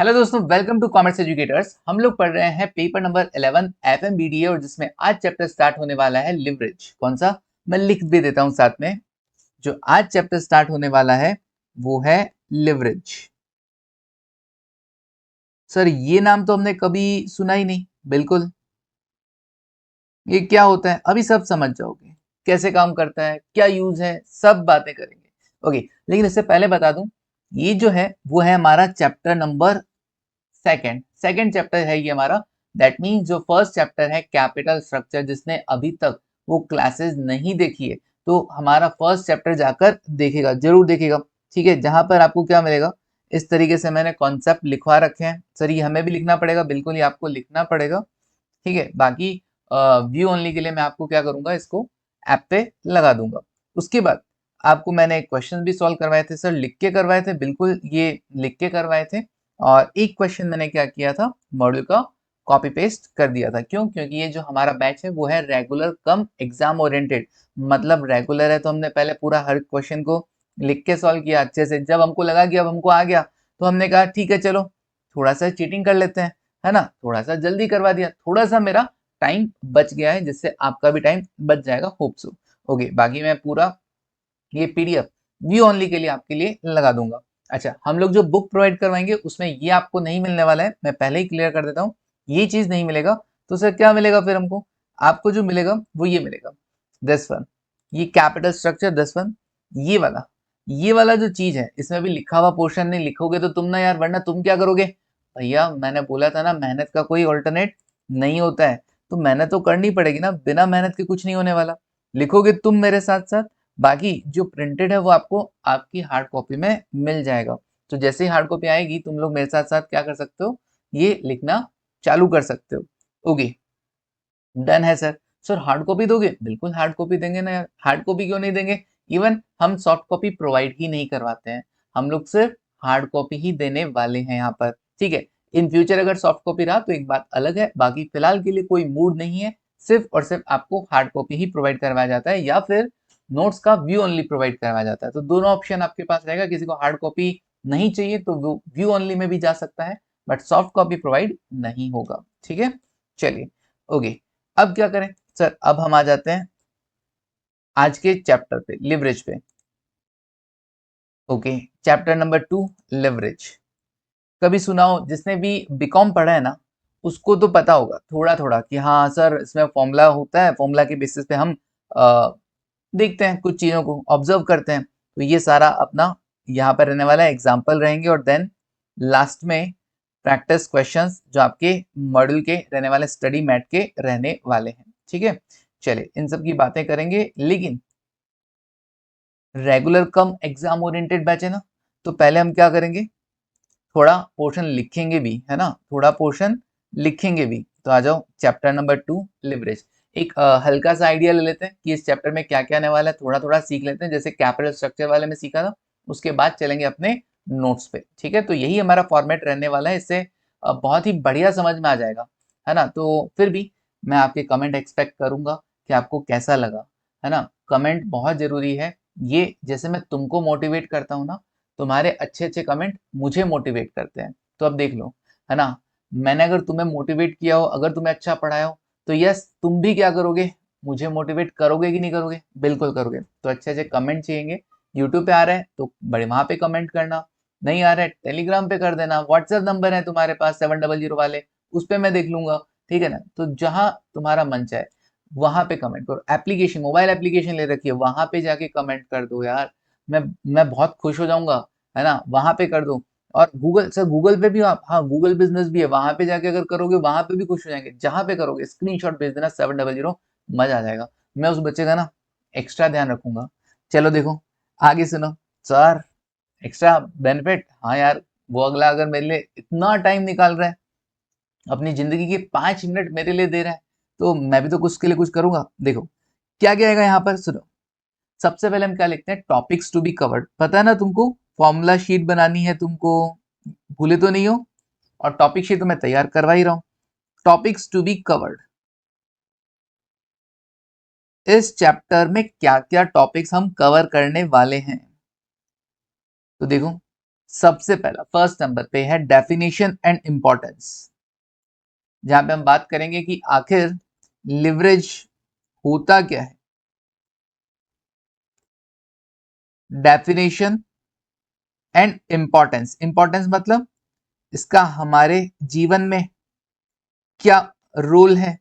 Hello दोस्तों, welcome to commerce educators. हम लोग पढ़ रहे हैं पेपर नंबर 11 एफएमबीडीए और जिसमें आज चैप्टर स्टार्ट होने वाला है लिवरेज। कौन सा, मैं लिख भी देता हूं साथ में। जो आज चैप्टर स्टार्ट होने वाला है वो है लिवरेज। सर ये नाम तो हमने कभी सुना ही नहीं। बिल्कुल, ये क्या होता है अभी सब समझ जाओगे, कैसे काम करता है, क्या यूज है, सब बातें करेंगे। ओके, लेकिन इससे पहले बता दूं, ये जो है वो है हमारा चैप्टर नंबर सेकंड चैप्टर है ये हमारा। दैट मीन्स जो फर्स्ट चैप्टर है कैपिटल स्ट्रक्चर, जिसने अभी तक वो क्लासेस नहीं देखी है तो हमारा फर्स्ट चैप्टर जाकर देखेगा, जरूर देखेगा। ठीक है, जहां पर आपको क्या मिलेगा, इस तरीके से मैंने कॉन्सेप्ट लिखवा रखे हैं। सर ये हमें भी लिखना पड़ेगा, बिल्कुल, ये आपको लिखना पड़ेगा। ठीक है, बाकी व्यू ओनली के लिए मैं आपको क्या करूंगा, इसको ऐप पे लगा दूंगा। उसके बाद आपको मैंने क्वेश्चन भी सॉल्व करवाए थे सर, लिख के करवाए थे, बिल्कुल ये लिख के करवाए थे। और एक क्वेश्चन मैंने क्या किया था, मॉड्यूल का कॉपी पेस्ट कर दिया था। क्यों? क्योंकि ये जो हमारा बैच है वो है रेगुलर कम एग्जाम ओरिएंटेड। मतलब रेगुलर है तो हमने पहले पूरा हर क्वेश्चन को लिख के सॉल्व किया अच्छे से। जब हमको लगा कि अब हमको आ गया तो हमने कहा ठीक है चलो थोड़ा सा चीटिंग कर लेते हैं, है ना, थोड़ा सा जल्दी करवा दिया, थोड़ा सा मेरा टाइम बच गया है, जिससे आपका भी टाइम बच जाएगा, होप सो। ओके, बाकी मैं पूरा ये पीडीएफ व्यू ओनली के लिए आपके लिए लगा दूंगा। अच्छा, हम लोग जो बुक प्रोवाइड करवाएंगे उसमें ये आपको नहीं मिलने वाला है, मैं पहले ही क्लियर कर देता हूँ। ये चीज नहीं मिलेगा तो सर क्या मिलेगा फिर हमको? आपको जो मिलेगा वो ये मिलेगा, दिस वन, ये कैपिटल स्ट्रक्चर, दिस वन, ये वाला जो चीज है इसमें भी लिखा हुआ पोर्शन नहीं लिखोगे तो तुम ना यार, वरना तुम क्या करोगे? भैया मैंने बोला था ना, मेहनत का कोई ऑल्टरनेट नहीं होता है, तो मेहनत तो करनी पड़ेगी ना, बिना मेहनत के कुछ नहीं होने वाला। लिखोगे तुम मेरे साथ साथ, बाकी जो प्रिंटेड है वो आपको आपकी हार्ड कॉपी में मिल जाएगा। तो जैसे ही हार्ड कॉपी आएगी तुम लोग मेरे साथ साथ क्या कर सकते हो, ये लिखना चालू कर सकते हो। ओके, डन है सर। सर हार्ड कॉपी दोगे? बिल्कुल हार्ड कॉपी देंगे ना यार, हार्ड कॉपी क्यों नहीं देंगे। इवन हम सॉफ्ट कॉपी प्रोवाइड ही नहीं करवाते हैं, हम लोग सिर्फ हार्ड कॉपी ही देने वाले हैं यहाँ पर। ठीक है, इन फ्यूचर अगर सॉफ्ट कॉपी रहा तो एक बात अलग है, बाकी फिलहाल के लिए कोई मूड नहीं है। सिर्फ और सिर्फ आपको हार्ड कॉपी ही प्रोवाइड करवाया जाता है, या फिर नोट्स का व्यू ओनली प्रोवाइड करवाया जाता है। तो दोनों ऑप्शन आपके पास रहेगा, किसी को हार्ड कॉपी नहीं चाहिए तो वो व्यू ओनली में भी जा सकता है, बट सॉफ्ट कॉपी प्रोवाइड नहीं होगा। ठीक है, चलिए। ओके, अब क्या करें सर, अब हम आ जाते हैं आज के चैप्टर पे, लिवरेज पे। Okay, chapter number 2, leverage. कभी सुना हो, जिसने भी बीकॉम पढ़ा है ना उसको तो पता होगा थोड़ा थोड़ा कि हाँ सर इसमें फॉर्मूला होता है, फॉर्मूला के बेसिस पे हम देखते हैं कुछ चीजों को, ऑब्जर्व करते हैं। तो ये सारा अपना यहाँ पर रहने वाला है, एग्जाम्पल रहेंगे, और देन लास्ट में प्रैक्टिस क्वेश्चंस जो आपके मॉड्यूल के रहने वाले, स्टडी मैट के रहने वाले हैं। ठीक है, चलिए इन सब की बातें करेंगे। लेकिन रेगुलर कम एग्जाम ओरिएंटेड बैच है ना, तो पहले हम क्या करेंगे, थोड़ा पोर्शन लिखेंगे भी, है ना, थोड़ा पोर्शन लिखेंगे भी। तो आ जाओ चैप्टर नंबर 2, लिवरेज। एक हल्का सा आइडिया ले लेते हैं कि इस चैप्टर में क्या क्या आने वाला है, थोड़ा थोड़ा सीख लेते हैं, जैसे कैपिटल स्ट्रक्चर वाले में सीखा था। उसके बाद चलेंगे अपने नोट्स पे। ठीक है, तो यही हमारा फॉर्मेट रहने वाला है, इससे बहुत ही बढ़िया समझ में आ जाएगा, है ना। तो फिर भी मैं आपके कमेंट एक्सपेक्ट करूंगा कि आपको कैसा लगा, है ना। कमेंट बहुत जरूरी है, ये जैसे मैं तुमको मोटिवेट करता हूँ ना, तुम्हारे अच्छे अच्छे कमेंट मुझे मोटिवेट करते हैं। तो अब देख लो, है ना, मैंने अगर तुम्हें मोटिवेट किया हो, अगर तुम्हें अच्छा पढ़ाया हो, तो यस तुम भी क्या करोगे, मुझे मोटिवेट करोगे कि नहीं करोगे? बिल्कुल करोगे। तो अच्छे अच्छे कमेंट चाहिए। यूट्यूब पे आ रहा है तो बड़े वहां पे कमेंट करना, नहीं आ रहा है टेलीग्राम पे कर देना, व्हाट्सएप नंबर है तुम्हारे पास 700 वाले, उस पे मैं देख लूंगा। ठीक है ना, तो जहां तुम्हारा मन चाहे वहां पे कमेंट करो। एप्लीकेशन, मोबाइल एप्लीकेशन ले रखी है, वहां पे जाके कमेंट कर दो यार, मैं मैं बहुत खुश हो जाऊंगा, है ना, वहां पे कर दो। और गूगल सर, गूगल पे भी आप, हाँ गूगल बिजनेस भी है, वहां पे जाके अगर करोगे वहां पे भी खुश हो जाएंगे। जहां पे करोगे स्क्रीनशॉट भेज देना 700, मजा आ जाएगा। मैं उस बच्चे का ना एक्स्ट्रा ध्यान रखूंगा। चलो देखो आगे सुनो सर, एक्स्ट्रा बेनिफिट, हाँ यार, वो अगला अगर मेरे लिए इतना टाइम निकाल रहा है, अपनी जिंदगी के 5 मिनट मेरे लिए दे रहा है, तो मैं भी तो कुछ के लिए कुछ करूंगा। देखो क्या क्या आएगा यहाँ पर, सुनो। सबसे पहले हम क्या लिखते हैं, टॉपिक्स टू बी कवर्ड। पता है ना तुमको, फॉर्मूला शीट बनानी है तुमको, भूले तो नहीं हो? और टॉपिक शीट तो मैं तैयार करवा ही रहा हूं। टॉपिक्स टू बी कवर्ड, इस चैप्टर में क्या क्या टॉपिक्स हम कवर करने वाले हैं। तो देखो, सबसे पहला फर्स्ट नंबर पे है डेफिनेशन एंड इंपॉर्टेंस, जहां पे हम बात करेंगे कि आखिर लिवरेज होता क्या है। डेफिनेशन एंड इंपॉर्टेंस, इंपॉर्टेंस मतलब इसका हमारे जीवन में क्या रोल है,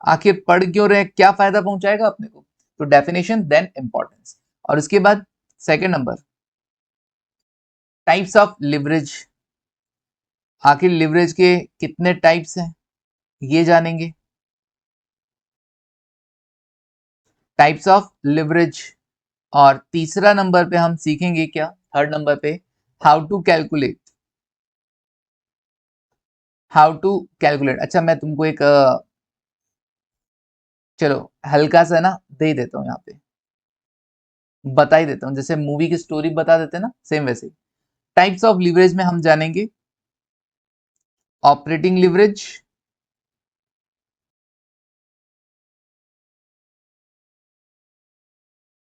आखिर पढ़ क्यों रहे, क्या फायदा पहुंचाएगा अपने को। तो डेफिनेशन देन इंपॉर्टेंस। और उसके बाद second number types of leverage, आखिर लिवरेज के कितने टाइप्स हैं ये जानेंगे। Types of leverage. और तीसरा नंबर पे हम सीखेंगे क्या, थर्ड नंबर पे, how to calculate, how to calculate. अच्छा मैं तुमको एक चलो हल्का सा ना दे देता हूँ, यहाँ पे बता ही देता हूँ, जैसे मूवी की स्टोरी बता देते हैं ना, सेम वैसे ही। टाइप्स ऑफ लिवरेज में हम जानेंगे ऑपरेटिंग लिवरेज,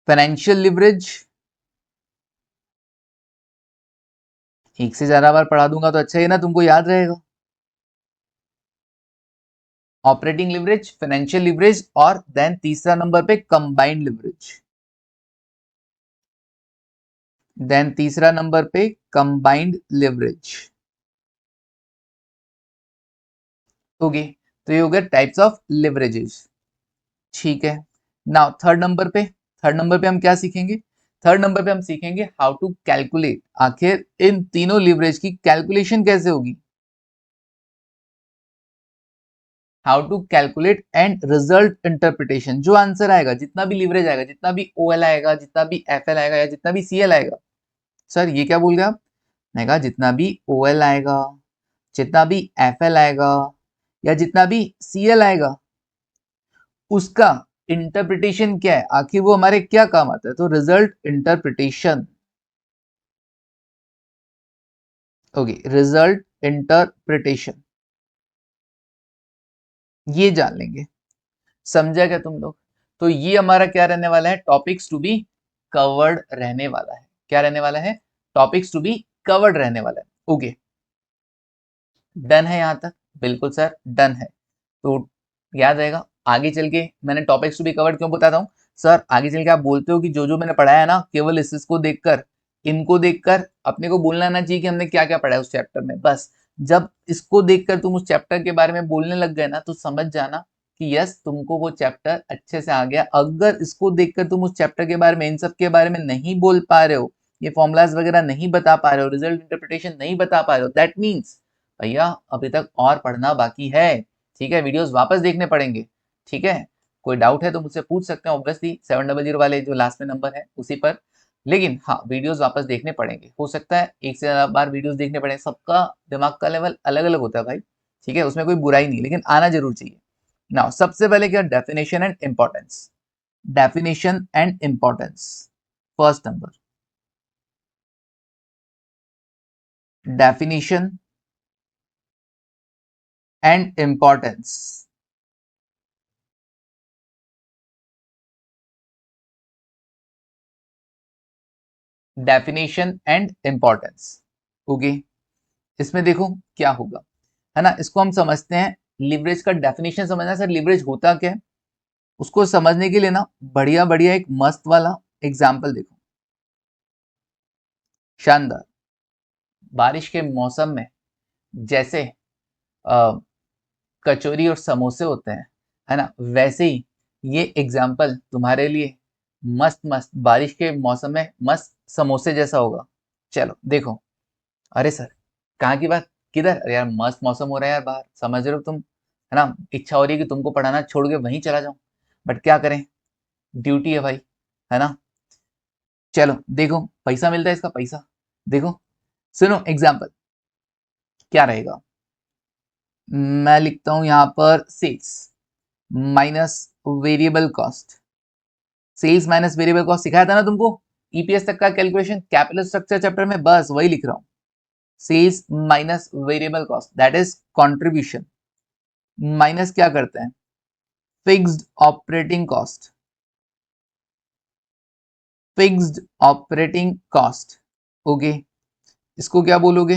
फाइनेंशियल लिवरेज, एक से ज्यादा बार पढ़ा दूंगा तो अच्छा ही ना, तुमको याद रहेगा। ऑपरेटिंग लिवरेज, फाइनेंशियल लिवरेज, और देन तीसरा नंबर पे कंबाइंड लिवरेज। देन तीसरा नंबर पे कंबाइंड लिवरेज। ओके, तो ये हो गया टाइप्स ऑफ लिवरेजेस। ठीक है, नाउ थर्ड नंबर पे, थर्ड नंबर पे हम क्या सीखेंगे, थर्ड नंबर पे हम सीखेंगे हाउ टू कैलकुलेट, आखिर इन तीनों लिवरेज की कैलकुलेशन कैसे होगी। How to calculate and result interpretation, जो आंसर आएगा, जितना भी लिवरेज आएगा, जितना भी ओएल आएगा, जितना भी एफएल आएगा, या जितना भी सीएल आएगा। सर ये क्या बोल गए आप, मैंने कहा जितना भी ओएल आएगा, जितना भी एफएल आएगा, या जितना भी सीएल आएगा, उसका इंटरप्रिटेशन क्या है, आखिर वो हमारे क्या काम आता है। तो result interpretation. Okay, result interpretation ये जान लेंगे। समझा क्या तुम लोग। तो ये हमारा क्या रहने वाला है, टॉपिक्स टू बी कवर्ड रहने वाला है। क्या रहने वाला है, टॉपिक्स टू बी कवर्ड रहने वाला है। ओके, डन है यहां तक, बिल्कुल सर डन है। तो याद रहेगा, आगे चल के मैंने टॉपिक्स टू बी कवर्ड क्यों बताता हूँ सर, आगे चल के आप बोलते हो कि जो जो मैंने पढ़ाया है ना, केवल इसको देखकर, इनको देखकर अपने को बोलना ना चाहिए कि हमने क्या क्या पढ़ा है उस चैप्टर में। बस जब इसको देखकर तुम उस चैप्टर के बारे में बोलने लग गए ना, तो समझ जाना कि यस तुमको वो चैप्टर अच्छे से आ गया। अगर इसको देखकर तुम उस चैप्टर के बारे में, इन सब के बारे में नहीं बोल पा रहे हो, ये फॉर्मुलाज वगैरह नहीं बता पा रहे हो, रिजल्ट इंटरप्रिटेशन नहीं बता पा रहे हो, दैट मीन्स भैया अभी तक और पढ़ना बाकी है। ठीक है, वीडियोस वापस देखने पड़ेंगे। ठीक है, कोई डाउट है तो मुझसे पूछ सकते हैं, ऑब्वियसली 700 वाले जो लास्ट में नंबर है उसी पर। लेकिन हाँ, वीडियोस वापस देखने पड़ेंगे, हो सकता है एक से ज्यादा बार वीडियोस देखने पड़े, सबका दिमाग का लेवल अलग अलग होता है भाई। ठीक है, उसमें कोई बुराई नहीं, लेकिन आना जरूर चाहिए। नाउ सबसे पहले क्या, definition and importance. Definition and importance, first number definition and importance. Definition and importance. Okay, इसमें देखो क्या होगा, है ना, इसको हम समझते हैं। लिवरेज का डेफिनेशन समझना सर, लिवरेज होता क्या है, उसको समझने के लिए ना बढ़िया बढ़िया एक मस्त वाला एग्जाम्पल देखो। शानदार, बारिश के मौसम में जैसे कचौरी और समोसे होते हैं, है ना, वैसे ही ये एग्जाम्पल तुम्हारे लिए मस्त मस्त बारिश के मौसम में मस्त समोसे जैसा होगा। चलो देखो, अरे सर कहाँ की बात, किधर, अरे यार मस्त मौसम हो रहा है यार बाहर, समझ रहे हो तुम, है ना, इच्छा हो रही है कि तुमको पढ़ाना छोड़ के वहीं चला जाऊं, बट क्या करें, ड्यूटी है भाई, है ना। चलो देखो, पैसा मिलता है इसका पैसा, देखो सुनो एग्जाम्पल क्या रहेगा। मैं लिखता हूं यहां पर sales minus variable cost. Sales minus variable cost सिखाया था ना तुमको, ईपीएस तक का कैलकुलेशन कैपिटल स्ट्रक्चर चैप्टर में, बस वही लिख रहा हूं। Sales minus variable cost that is contribution, minus क्या करते हैं, fixed operating cost, fixed operating cost. Okay, इसको क्या बोलोगे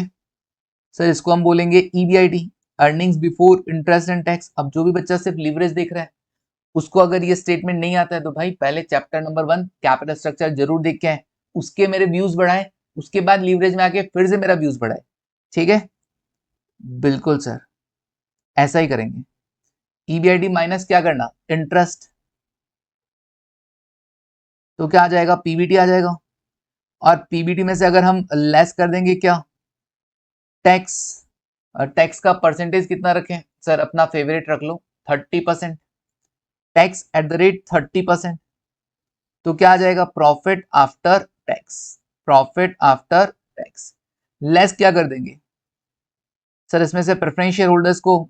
सर? इसको हम बोलेंगे EBIT, earnings before interest and tax. अब जो भी बच्चा सिर्फ लीवरेज देख रहा है उसको अगर ये स्टेटमेंट नहीं आता है तो भाई पहले चैप्टर नंबर 1 कैपिटल स्ट्रक्चर जरूर देख के आए, उसके मेरे व्यूज बढ़ाए, उसके बाद लीवरेज में आके फिर से मेरा व्यूज बढ़ाए। ठीक है, बिल्कुल सर, ऐसा ही करेंगे। EBIT माइनस क्या करना, इंटरेस्ट, तो क्या आ जाएगा, PBT आ जाएगा। और PBT में से अगर हम लेस कर देंगे क्या, टैक्स। टैक्स का परसेंटेज कितना रखें सर? अपना फेवरेट रख लो, 30%, टैक्स एट द रेट 30%। तो क्या आ जाएगा, profit after tax, profit after tax. Less क्या कर देंगे सर? इसमें से प्रेफरेंस शेयर होल्डर्स को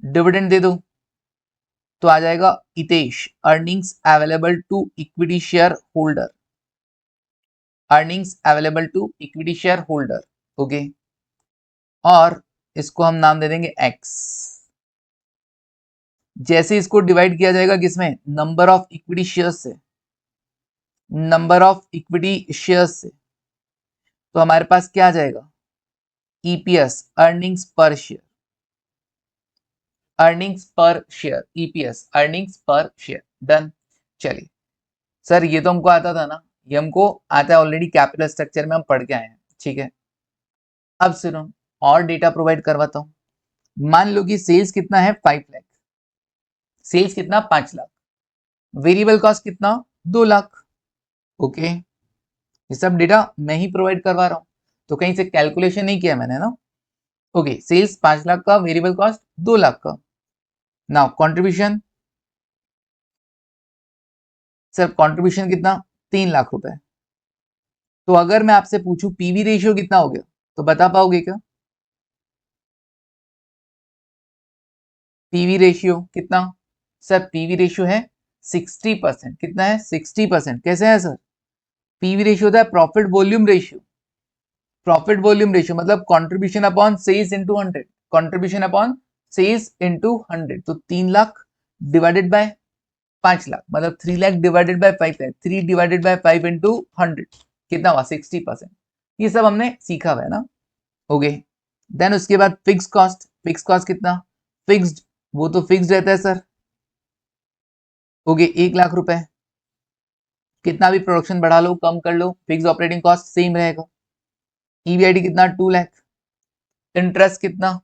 डिविडेंड दे दो, तो आ जाएगा Hitesh, earnings available to equity share holder, earnings available to equity share holder. Okay, और इसको हम नाम दे देंगे एक्स। जैसे इसको डिवाइड किया जाएगा किसमें, नंबर ऑफ इक्विटी शेयर्स से, नंबर ऑफ इक्विटी शेयर्स से, तो हमारे पास क्या आ जाएगा, EPS, अर्निंग्स पर शेयर, अर्निंग्स पर शेयर, EPS, अर्निंग्स पर शेयर। डन। चलिए सर, ये तो हमको आता था ना, ये हमको आता है ऑलरेडी, कैपिटल स्ट्रक्चर में हम पढ़ के आए हैं। ठीक है, अब सुनो और डेटा प्रोवाइड करवाता हूं। मान लो कि सेल्स कितना है, 5 लाख, सेल्स कितना, 5 लाख, वेरिएबल कॉस्ट कितना, 2 लाख। ओके, ये सब डेटा मैं ही प्रोवाइड करवा रहा हूं, तो कहीं से कैलकुलेशन नहीं किया मैंने ना। ओके, सेल्स 5 लाख का, वेरिएबल कॉस्ट 2 लाख का। नाउ कंट्रीब्यूशन, सर कंट्रीब्यूशन कितना, 3 लाख रुपए। तो अगर मैं आपसे पूछूं पीवी रेशियो कितना हो गया, तो बता पाओगे क्या? पीवी रेशियो कितना सर? पीवी रेशियो है 60%। कितना है, 60%। कैसे है सर? पीवी रेशियो होता है profit volume ratio, profit volume ratio मतलब contribution upon sales into 100, contribution upon sales into 100। तो 3 लाख डिवाइडेड बाय 5 लाख मतलब 3 lakh divided by 5 lakh, 3 divided by 5 into 100 कितना हुआ, 60%। ये सब हमने सीखा हुआ है ना। ओके, देन उसके बाद फिक्स कॉस्ट, फिक्स कॉस्ट कितना, फिक्स्ड, वो तो फिक्स्ड रहता है सर। ओके, 1 लाख रुपए, कितना भी प्रोडक्शन बढ़ा लो कम कर लो, फिक्स ऑपरेटिंग कॉस्ट सेम रहेगा। EBIT कितना, 2 लाख। इंटरेस्ट कितना,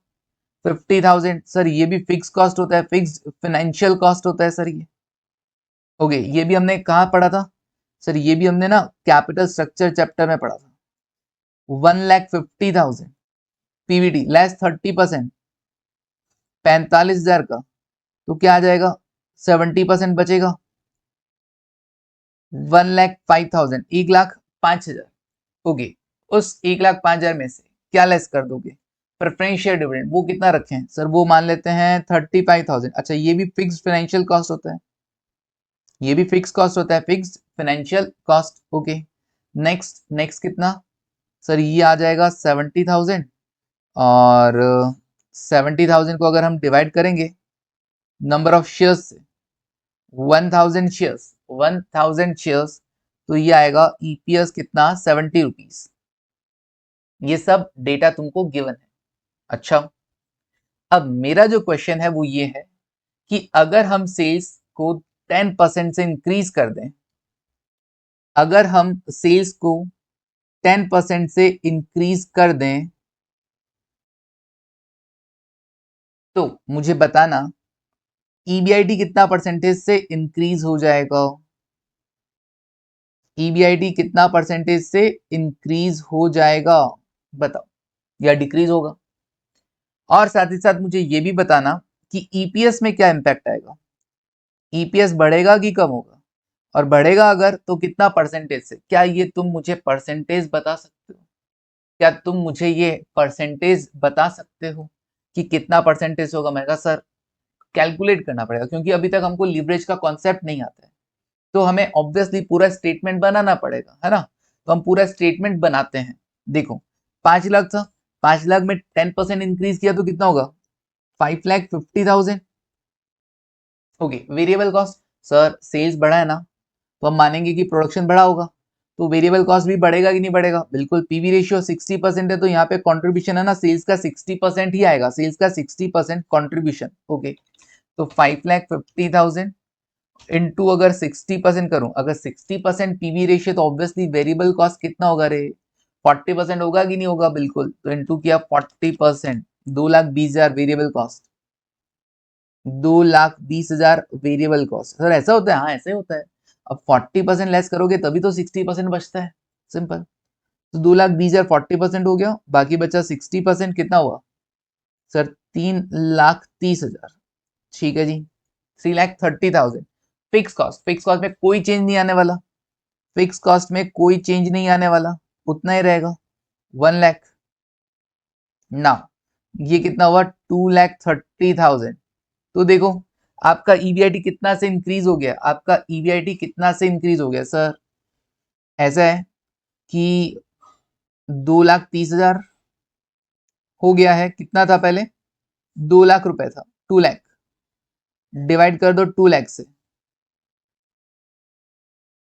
50,000। सर ये भी फिक्स कॉस्ट होता है, फिक्स फाइनेंशियल कॉस्ट होता है सर ये। ओके, ये भी हमने कहाँ पढ़ा था सर? ये भी हमने ना कैपिटल स्ट्रक्चर चैप्टर में पढ़ा था। 1,50,000 PBT लेस 30%, 45,000 का, तो क्या आ जाएगा, 70% बचेगा, 1,05,000, 1,05,000। ओके, उस 1,05,000 में से क्या लेस कर दोगे, प्रेफरेंस शेयर डिविडेंड, वो कितना रखें सर? वो मान लेते हैं 35,000। अच्छा, ये भी फिक्स फाइनेंशियल कॉस्ट होता है, ये भी फिक्स कॉस्ट होता है, fix financial cost. Okay, next, next कितना सर? ये आ जाएगा 70,000, और 70,000 को अगर हम डिवाइड करेंगे नंबर ऑफ शेयर्स से, 1,000 शेयर्स, 1,000 शेयर्स, तो ये आएगा EPS कितना, 70 रुपीज। ये सब डेटा तुमको गिवन है। अच्छा, अब मेरा जो क्वेश्चन है वो ये है कि अगर हम सेल्स को 10% से इंक्रीज कर दें, अगर हम सेल्स को 10% से इंक्रीज कर दें, तो मुझे बताना EBIT कितना परसेंटेज से इंक्रीज हो जाएगा, EBIT कितना परसेंटेज से इंक्रीज हो जाएगा, बताओ, या डिक्रीज होगा? और साथ ही साथ मुझे ये भी बताना कि EPS में क्या इंपैक्ट आएगा, EPS बढ़ेगा कि कम होगा, और बढ़ेगा अगर तो कितना परसेंटेज से? क्या ये तुम मुझे परसेंटेज बता सकते हो? क्या तुम मुझे ये परसेंटेज बता सकते हो कि कितना परसेंटेज होगा? मैं कहा सर कैलकुलेट करना पड़ेगा, क्योंकि अभी तक हमको लीवरेज का कॉन्सेप्ट नहीं आता है, तो हमें ऑब्वियसली पूरा स्टेटमेंट बनाना पड़ेगा, है ना। तो हम पूरा स्टेटमेंट बनाते हैं। देखो 5 लाख था, 5 लाख में 10% इंक्रीज किया तो कितना होगा, 5,50,000। Okay, variable cost, sir sales बढ़ा है ना, तो हम मानेंगे कि प्रोडक्शन बढ़ा होगा, तो वेरिएबल कॉस्ट भी बढ़ेगा कि नहीं बढ़ेगा, बिल्कुल। पीवी रेशियो 60% है तो यहाँ पे कंट्रीब्यूशन है ना सेल्स का 60% ही आएगा, सेल्स का 60% कंट्रीब्यूशन। ओके, तो 5,50,000 इनटू अगर 60% करूं, अगर 60% पीवी रेशियो तो ऑब्वियसली वेरिएबल कॉस्ट कितना होगा रे, 40% होगा कि नहीं होगा, बिल्कुल। तो इनटू किया 40%, 2,20,000 variable cost, 2,20,000 variable cost. Sir ऐसा होता है? हाँ ऐसे होता है। अब 40% लेस करोगे तभी तो 60% बचता है, सिंपल। तो 2,20,000 40% हो गया, बाकी बचा 60%, कितना हुआ सर, 3,30,000। ठीक है जी, 3,30,000 फिक्स कॉस्ट। फिक्स कॉस्ट में कोई चेंज नहीं आने वाला, फिक्स कॉस्ट में कोई चेंज नहीं आने वाला, उतना ही रहेगा 1 लाख। ना ये कितना हुआ 2,30,000। तो देखो आपका ईबीआईटी कितना से इंक्रीज हो गया, आपका ईबीआईटी कितना से इंक्रीज हो गया सर, ऐसा है कि 2,30,000 हो गया है, कितना था पहले 2 लाख रुपए था, 2 लाख डिवाइड कर दो 2 लाख से,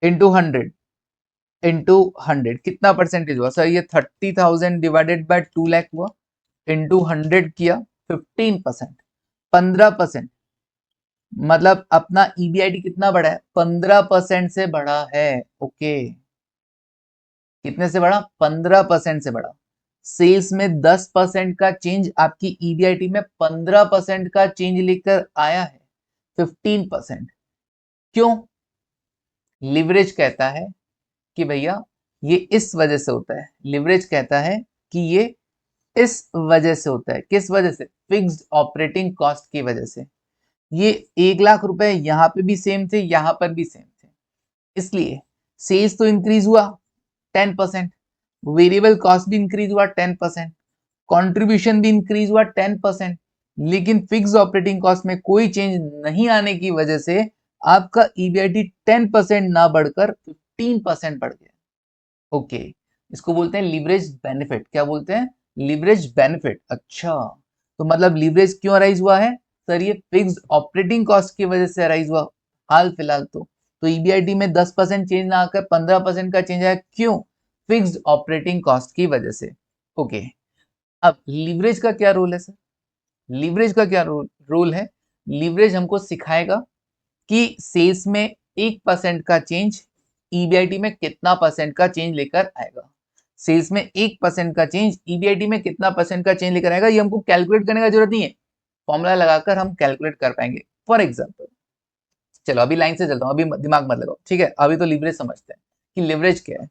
इंटू 100 कितना परसेंटेज हुआ सर, ये 30,000 डिवाइडेड बाय 2 लाख हुआ, इंटू 100 किया 15%, 15%। मतलब अपना ईबीआईटी कितना बढ़ा है, 15% से बढ़ा है। ओके, कितने से बढ़ा, 15% से बढ़ा। सेल्स में 10% का चेंज आपकी ईबीआईटी में 15% का चेंज लेकर आया है, 15%। क्यों? लिवरेज कहता है कि भैया ये इस वजह से होता है, लिवरेज कहता है कि ये इस वजह से होता है, किस वजह से, फिक्स्ड ऑपरेटिंग कॉस्ट की वजह से। ये 1 लाख रुपए यहां पे भी सेम थे, यहां पर भी सेम थे, इसलिए सेल्स तो इंक्रीज हुआ 10%, वेरिएबल कॉस्ट भी इंक्रीज हुआ 10%, कंट्रीब्यूशन भी इंक्रीज हुआ 10%, लेकिन फिक्स ऑपरेटिंग कॉस्ट में कोई चेंज नहीं आने की वजह से आपका ईबीआईटी 10% ना बढ़कर 15% बढ़ गया। ओके, इसको बोलते हैं लीवरेज बेनिफिट। क्या बोलते हैं? Leverage benefit. अच्छा, तो मतलब लीवरेज क्यों अराइज हुआ है सर, ये फिक्स्ड ऑपरेटिंग कॉस्ट की वजह से अराइज हुआ हाल फिलहाल। तो ईबीआईटी में 10% चेंज ना आकर 15% का चेंज आया, क्यों? फिक्स्ड ऑपरेटिंग कॉस्ट की वजह से। ओके, अब लीवरेज का क्या रोल है सर, लीवरेज का क्या रोल है, लीवरेज हमको सिखाएगा कि सेल्स में 1% का चेंज ईबीआईटी में कितना परसेंट का चेंज लेकर आएगा। सेल्स में 1% का चेंज ईबीआईटी में कितना परसेंट का चेंज लेकर आएगा, ये हमको कैलकुलेट करने का जरूरत नहीं है, फॉर्मूला लगाकर हम कैलकुलेट कर पाएंगे। फॉर एग्जाम्पल, चलो अभी लाइन से चलता हूँ, अभी दिमाग मत लगाओ, ठीक है। अभी तो लिवरेज समझते हैं कि लिवरेज क्या है।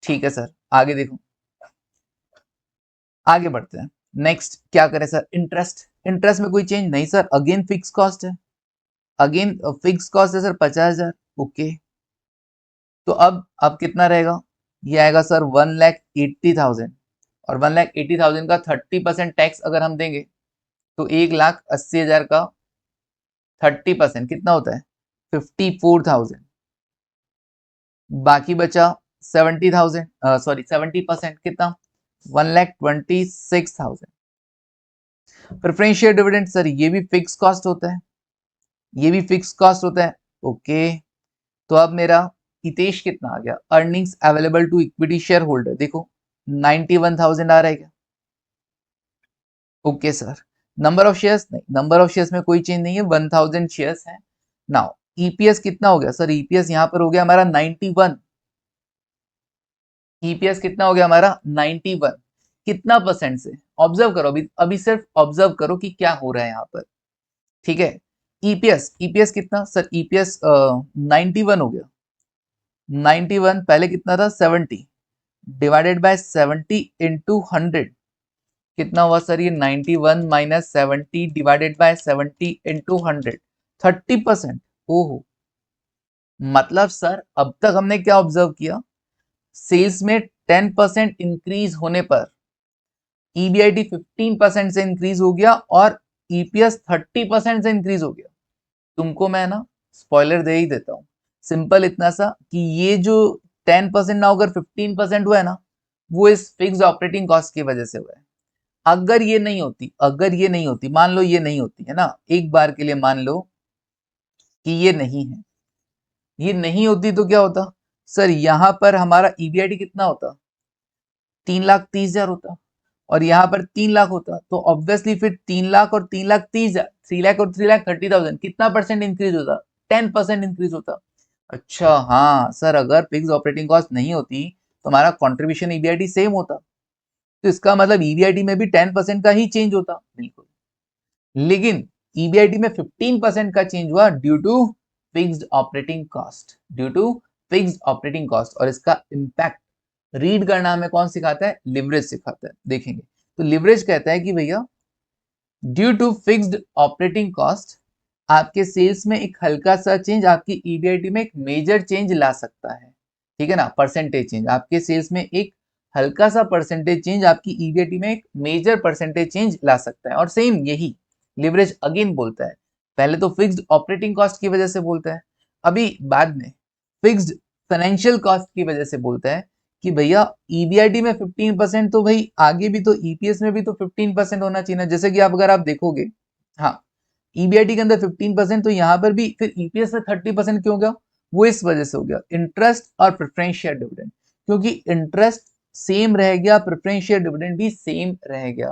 ठीक है सर, आगे देखो, आगे बढ़ते हैं। नेक्स्ट क्या करें सर, इंटरेस्ट। इंटरेस्ट में कोई चेंज नहीं सर, अगेन फिक्स कॉस्ट है, अगेन फिक्स कॉस्ट है सर 50,000। ओके, तो अब कितना रहेगा, ये आएगा सर 1,80,000, और 1,80,000 का 30% टैक्स अगर हम देंगे तो 1,80,000 का 30% कितना होता है 54,000। बाकी बचा 70,000, सॉरी 70% कितना 1,26,000। प्रेफरेंशियल डिविडेंड सर ये भी फिक्स कॉस्ट होता है, ये भी फिक्स कॉस्ट होता है। ओके, तो अब मेरा हितेश कितना आ गया, earnings available to equity share holder, देखो 91,000 आ रहा है क्या? Okay sir, number of shares नहीं, नंबर ऑफ शेयर्स में कोई चेंज नहीं है, 1,000 शेयर्स है। नाउ ईपीएस कितना हो गया सर, ईपीएस यहां पर हो गया हमारा 91, ईपीएस कितना हो गया हमारा 91, कितना परसेंट से, ऑब्जर्व करो, अभी अभी सिर्फ ऑब्जर्व करो कि क्या हो रहा है यहाँ पर, ठीक है। ईपीएस, ईपीएस कितना सर, ईपीएस 91 हो गया, 91 पहले कितना था 70, डिवाइडेड बाय 70 इंटू 100, कितना हुआ सर ये 91 माइनस 70 डिवाइडेड बाय 70 इंटू 100, 30%। ओहो, मतलब सर अब तक हमने क्या ऑब्जर्व किया, सेल्स में 10% इंक्रीज होने पर ईबीआईटी 15% से इंक्रीज हो गया और ईपीएस 30% से इंक्रीज हो गया। तुमको मैं ना स्पॉइलर दे ही देता हूं, सिंपल इतना सा कि ये जो 10% ना होकर 15% हुआ है ना, वो इस फिक्स्ड ऑपरेटिंग कॉस्ट की वजह से हुआ है। अगर ये नहीं होती, अगर ये नहीं होती, मान लो ये नहीं होती है ना, एक बार के लिए मान लो कि ये नहीं है, ये नहीं होती तो क्या होता, सर यहाँ पर हमारा ईबीआईडी कितना होता, 3,30,000 होता, और यहाँ पर 3 लाख होता, तो ऑब्वियसली फिर 3 लाख और 3,30,000, 3 लाख और 3,30,000 कितना परसेंट इंक्रीज होता, 10% इंक्रीज होता। अच्छा हाँ सर, अगर फिक्स ऑपरेटिंग कॉस्ट नहीं होती तो हमारा कॉन्ट्रीब्यूशन ईबीआईडी सेम होता, तो इसका मतलब ईबीआईडी में भी 10% का ही चेंज होता, बिल्कुल। लेकिन ईबीआईडी में 15% का चेंज हुआ due to fixed operating cost, due to fixed operating cost. और इसका इंपैक्ट रीड करना हमें कौन सिखाता है, लिवरेज सिखाता है, देखेंगे। तो लिवरेज कहता है कि भैया due to fixed operating cost आपके सेल्स में एक हल्का सा चेंज आपकी ईबीआईडी में एक मेजर चेंज ला सकता है, ठीक है ना। परसेंटेज चेंज, आपके सेल्स में एक हल्का सा परसेंटेज चेंज आपकी ईबीआईडी में एक मेजर परसेंटेज चेंज ला सकता है। और सेम यही लिवरेज अगेन बोलता है, पहले तो फिक्स्ड ऑपरेटिंग कॉस्ट की वजह से बोलता है, अभी बाद में फिक्स्ड फाइनेंशियल कॉस्ट की वजह से बोलता है कि भैया ईबीआईडी में 15%, तो भाई आगे भी तो ईपीएस में भी तो 15% होना चाहिए ना। जैसे कि आप अगर आप देखोगे, हाँ ईबीआईडी के अंदर 15%, तो यहाँ पर भी फिर ईपीएस में 30% क्यों गया, वो इस वजह से हो गया इंटरेस्ट और प्रेफरेंशियल डिविडेंड, क्योंकि इंटरेस्ट सेम रह गया, प्रेफरेंशियल डिविडेंड भी सेम रह गया।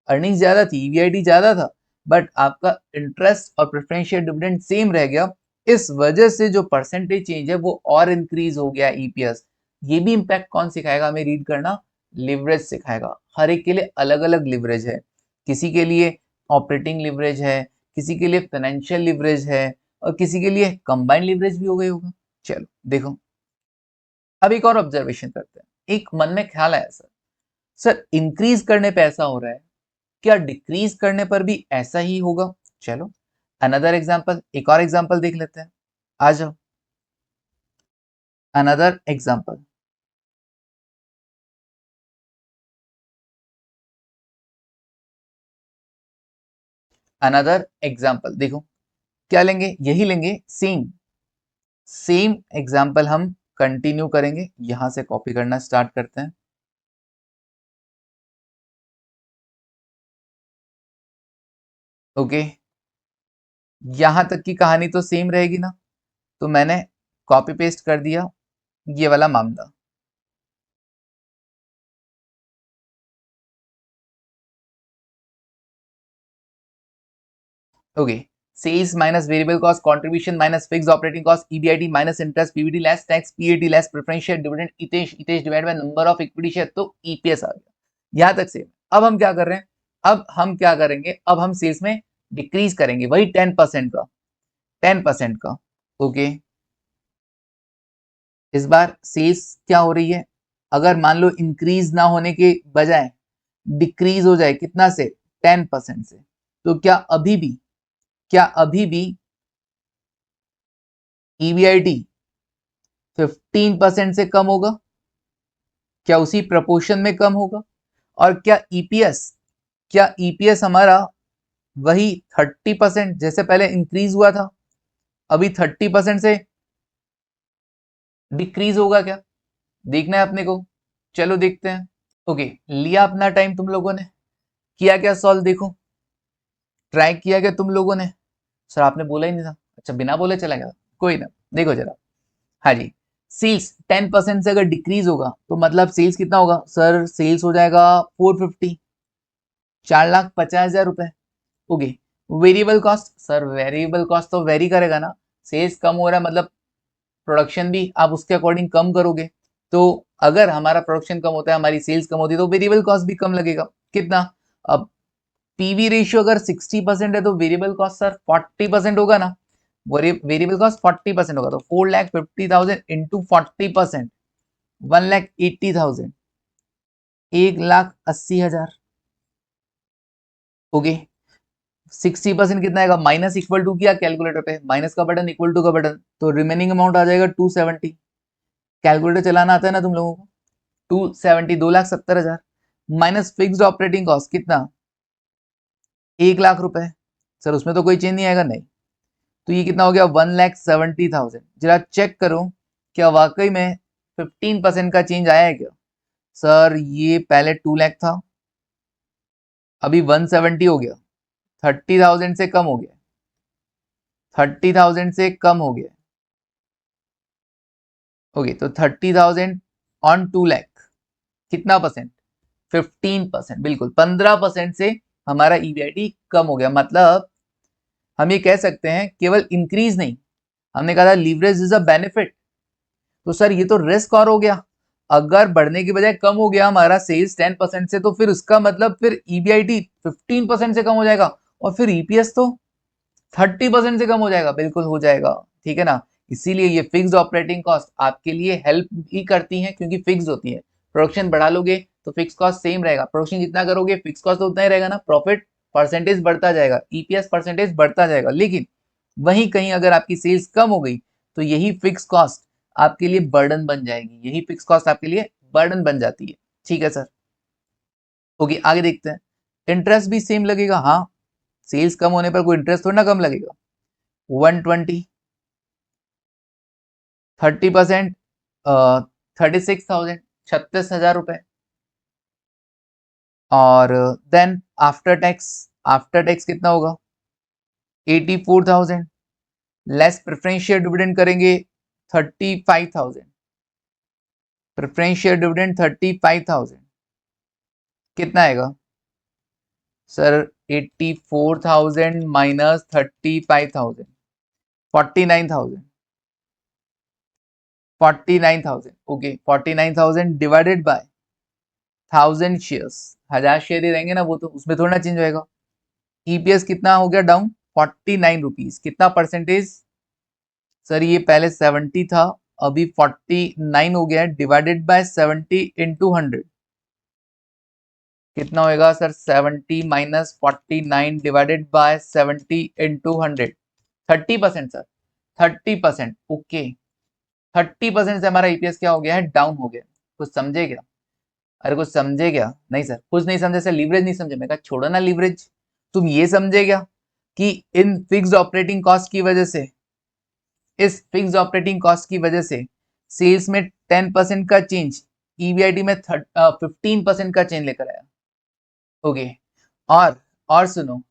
अर्निंग ज्यादा थी, ईबीआईडी ज्यादा था, बट आपका इंटरेस्ट और प्रेफरेंशियल डिविडेंड सेम रह गया, इस वजह से जो परसेंटेज चेंज है वो और इंक्रीज हो गया ईपीएस। ये भी इंपैक्ट कौन सिखाएगा हमें रीड करना, लिवरेज सिखाएगा। हर एक के लिए अलग अलग लिवरेज है, किसी के लिए ऑपरेटिंग लिवरेज है, किसी के लिए फाइनेंशियल लिवरेज है, और किसी के लिए कंबाइंड लिवरेज भी हो गई होगा। चलो देखो, अब एक और ऑब्जर्वेशन करते हैं। एक मन में ख्याल आया सर, सर इंक्रीज करने पे ऐसा हो रहा है, क्या डिक्रीज करने पर भी ऐसा ही होगा? चलो अनदर एग्जांपल, एक और एग्जांपल देख लेते हैं, आ जाओ अनदर एग्जांपल। अनदर एग्जांपल देखो, क्या लेंगे, यही लेंगे, सेम सेम एग्जांपल हम कंटिन्यू करेंगे। यहां से कॉपी करना स्टार्ट करते हैं। ओके, यहां तक की कहानी तो सेम रहेगी ना, तो मैंने कॉपी पेस्ट कर दिया ये वाला मामला। Okay, sales minus variable cost contribution minus fixed operating cost EBID minus interest PBT less tax PAT less preferential dividend इतेश इतेश divide by number of equity share, तो ईपीएस आ गया। यहां तक से अब हम क्या कर रहे हैं, अब हम क्या करेंगे, अब हम सेल्स में डिक्रीज करेंगे वही 10% का, 10% का। ओके, इस बार सेल्स क्या हो रही है, अगर मान लो इंक्रीज ना होने के बजाय डिक्रीज हो जाए कितना से, 10% से, तो क्या अभी भी ईबीआईडी 15% से कम होगा, क्या उसी प्रपोर्शन में कम होगा? और क्या ईपीएस हमारा वही 30% जैसे पहले इंक्रीज हुआ था, अभी 30% से डिक्रीज होगा क्या, देखना है अपने को। चलो देखते हैं। ओके, लिया अपना टाइम तुम लोगों ने, किया क्या सॉल्व, देखो ट्राई किया क्या तुम लोगों ने? सर आपने बोला ही नहीं था, अच्छा बिना बोले चला गया, कोई ना, देखो जरा। हाँ जी, सेल्स 10% से अगर डिक्रीज होगा तो मतलब सेल्स कितना होगा सर, सेल्स हो जाएगा 450, 4,50,000 रुपए। Okay, variable cost, sir variable cost तो वेरी करेगा ना, सेल्स कम हो रहा है मतलब प्रोडक्शन भी आप उसके अकॉर्डिंग कम करोगे, तो अगर हमारा प्रोडक्शन कम होता है, हमारी सेल्स कम होती है, तो वेरिएबल कॉस्ट भी कम लगेगा। कितना, अब पीवी रेशियो अगर 60% है तो वेरिएबल कॉस्ट सर 40% होगा ना, वेरिएबल कॉस्ट 40% होगा, तो 4,50,000 इंटू 40%, 1,80,000, 1,80,000। ओके, 60% कितना आएगा, माइनस इक्वल टू किया कैलकुलेटर पे, माइनस का बटन इक्वल टू का बटन, तो रिमेनिंग अमाउंट आ जाएगा 270। कैलकुलेटर चलाना आता है ना तुम लोगों को, 270, 2,70,000 माइनस फिक्स्ड ऑपरेटिंग कॉस्ट कितना, 1,00,000 रुपए। सर उसमें तो कोई चेंज नहीं आएगा, नहीं, तो ये कितना हो गया, 1,70,000। जरा चेक करो क्या वाकई में 15% का चेंज आया है क्या? सर ये पहले 2,00,000 था, अभी 170 हो गया, 30,000 से कम हो गया, 30,000 से कम हो गया। ओके, तो 30,000 ऑन 2 लाख कितना परसेंट? 15%, बिल्कुल 15% से हमारा ईबीआईटी कम हो गया। मतलब हम ये कह सकते हैं केवल इंक्रीज नहीं, हमने कहा था लीवरेज इज अ बेनिफिट, तो सर ये तो रिस्क और हो गया। अगर बढ़ने की बजाय कम हो गया हमारा सेल्स 10% से, तो फिर उसका मतलब फिर ईबीआईटी 15% से कम हो जाएगा, और फिर ईपीएस तो 30% से कम हो जाएगा। बिल्कुल हो जाएगा, ठीक है ना। इसीलिए ये फिक्स्ड ऑपरेटिंग कॉस्ट आपके लिए हेल्प भी करती हैं, क्योंकि फिक्स होती है। प्रोडक्शन बढ़ा लोगे तो फिक्स कॉस्ट सेम रहेगा, प्रोडक्शन जितना करोगे फिक्स कॉस्ट तो उतना ही रहेगा ना, प्रॉफिट परसेंटेज बढ़ता जाएगा, ईपीएस परसेंटेज बढ़ता जाएगा। लेकिन वहीं कहीं अगर आपकी सेल्स कम हो गई तो यही फिक्स कॉस्ट आपके लिए बर्डन बन जाएगी, यही फिक्स कॉस्ट आपके लिए बर्डन बन जाती है। ठीक है सर, ओके आगे देखते हैं। इंटरेस्ट भी सेम लगेगा, हाँ सेल्स कम होने पर कोई इंटरेस्ट थोड़ा ना कम लगेगा। 120, 30%, 36,000, 36,000 रुपए। और देन आफ्टर टैक्स कितना होगा? 84,000, लेस प्रेफरेंशियल डिविडेंड करेंगे 35,000, प्रेफरेंशियल डिविडेंड 35,000 कितना आएगा sir? 84,000 minus 35,000, 49,000, 49,000, okay 49,000 divided by 1000 shares, 1000 share ही रहेंगे ना, वो तो उसमें थोड़ा ना चेंज होएगा। ईपीएस कितना हो गया डाउन? 49 रुपीज, कितना परसेंटेज सर? ये पहले 70 था, अभी 49 हो गया, डिवाइडेड बाय 70 इंटू 100 कितना होएगा sir? 70 minus 49 divided by 70 into 100, 30% sir, 30%, okay 30% से हमारा ईपीएस क्या हो गया है? डाउन हो गया। कुछ समझे क्या? अरे कुछ समझे क्या? नहीं सर, कुछ नहीं समझे सर, लीवरेज नहीं समझे। मैं कहा छोड़ो ना लीवरेज, तुम ये समझे क्या कि इन फिक्स्ड ऑपरेटिंग कॉस्ट की वजह से, इस फिक्स्ड ऑपरेटिंग कॉस्ट की वजह से सेल्स में 10% का चेंज ईबीआईटी में 15% का चेंज लेकर आया। ओके, और सुनो,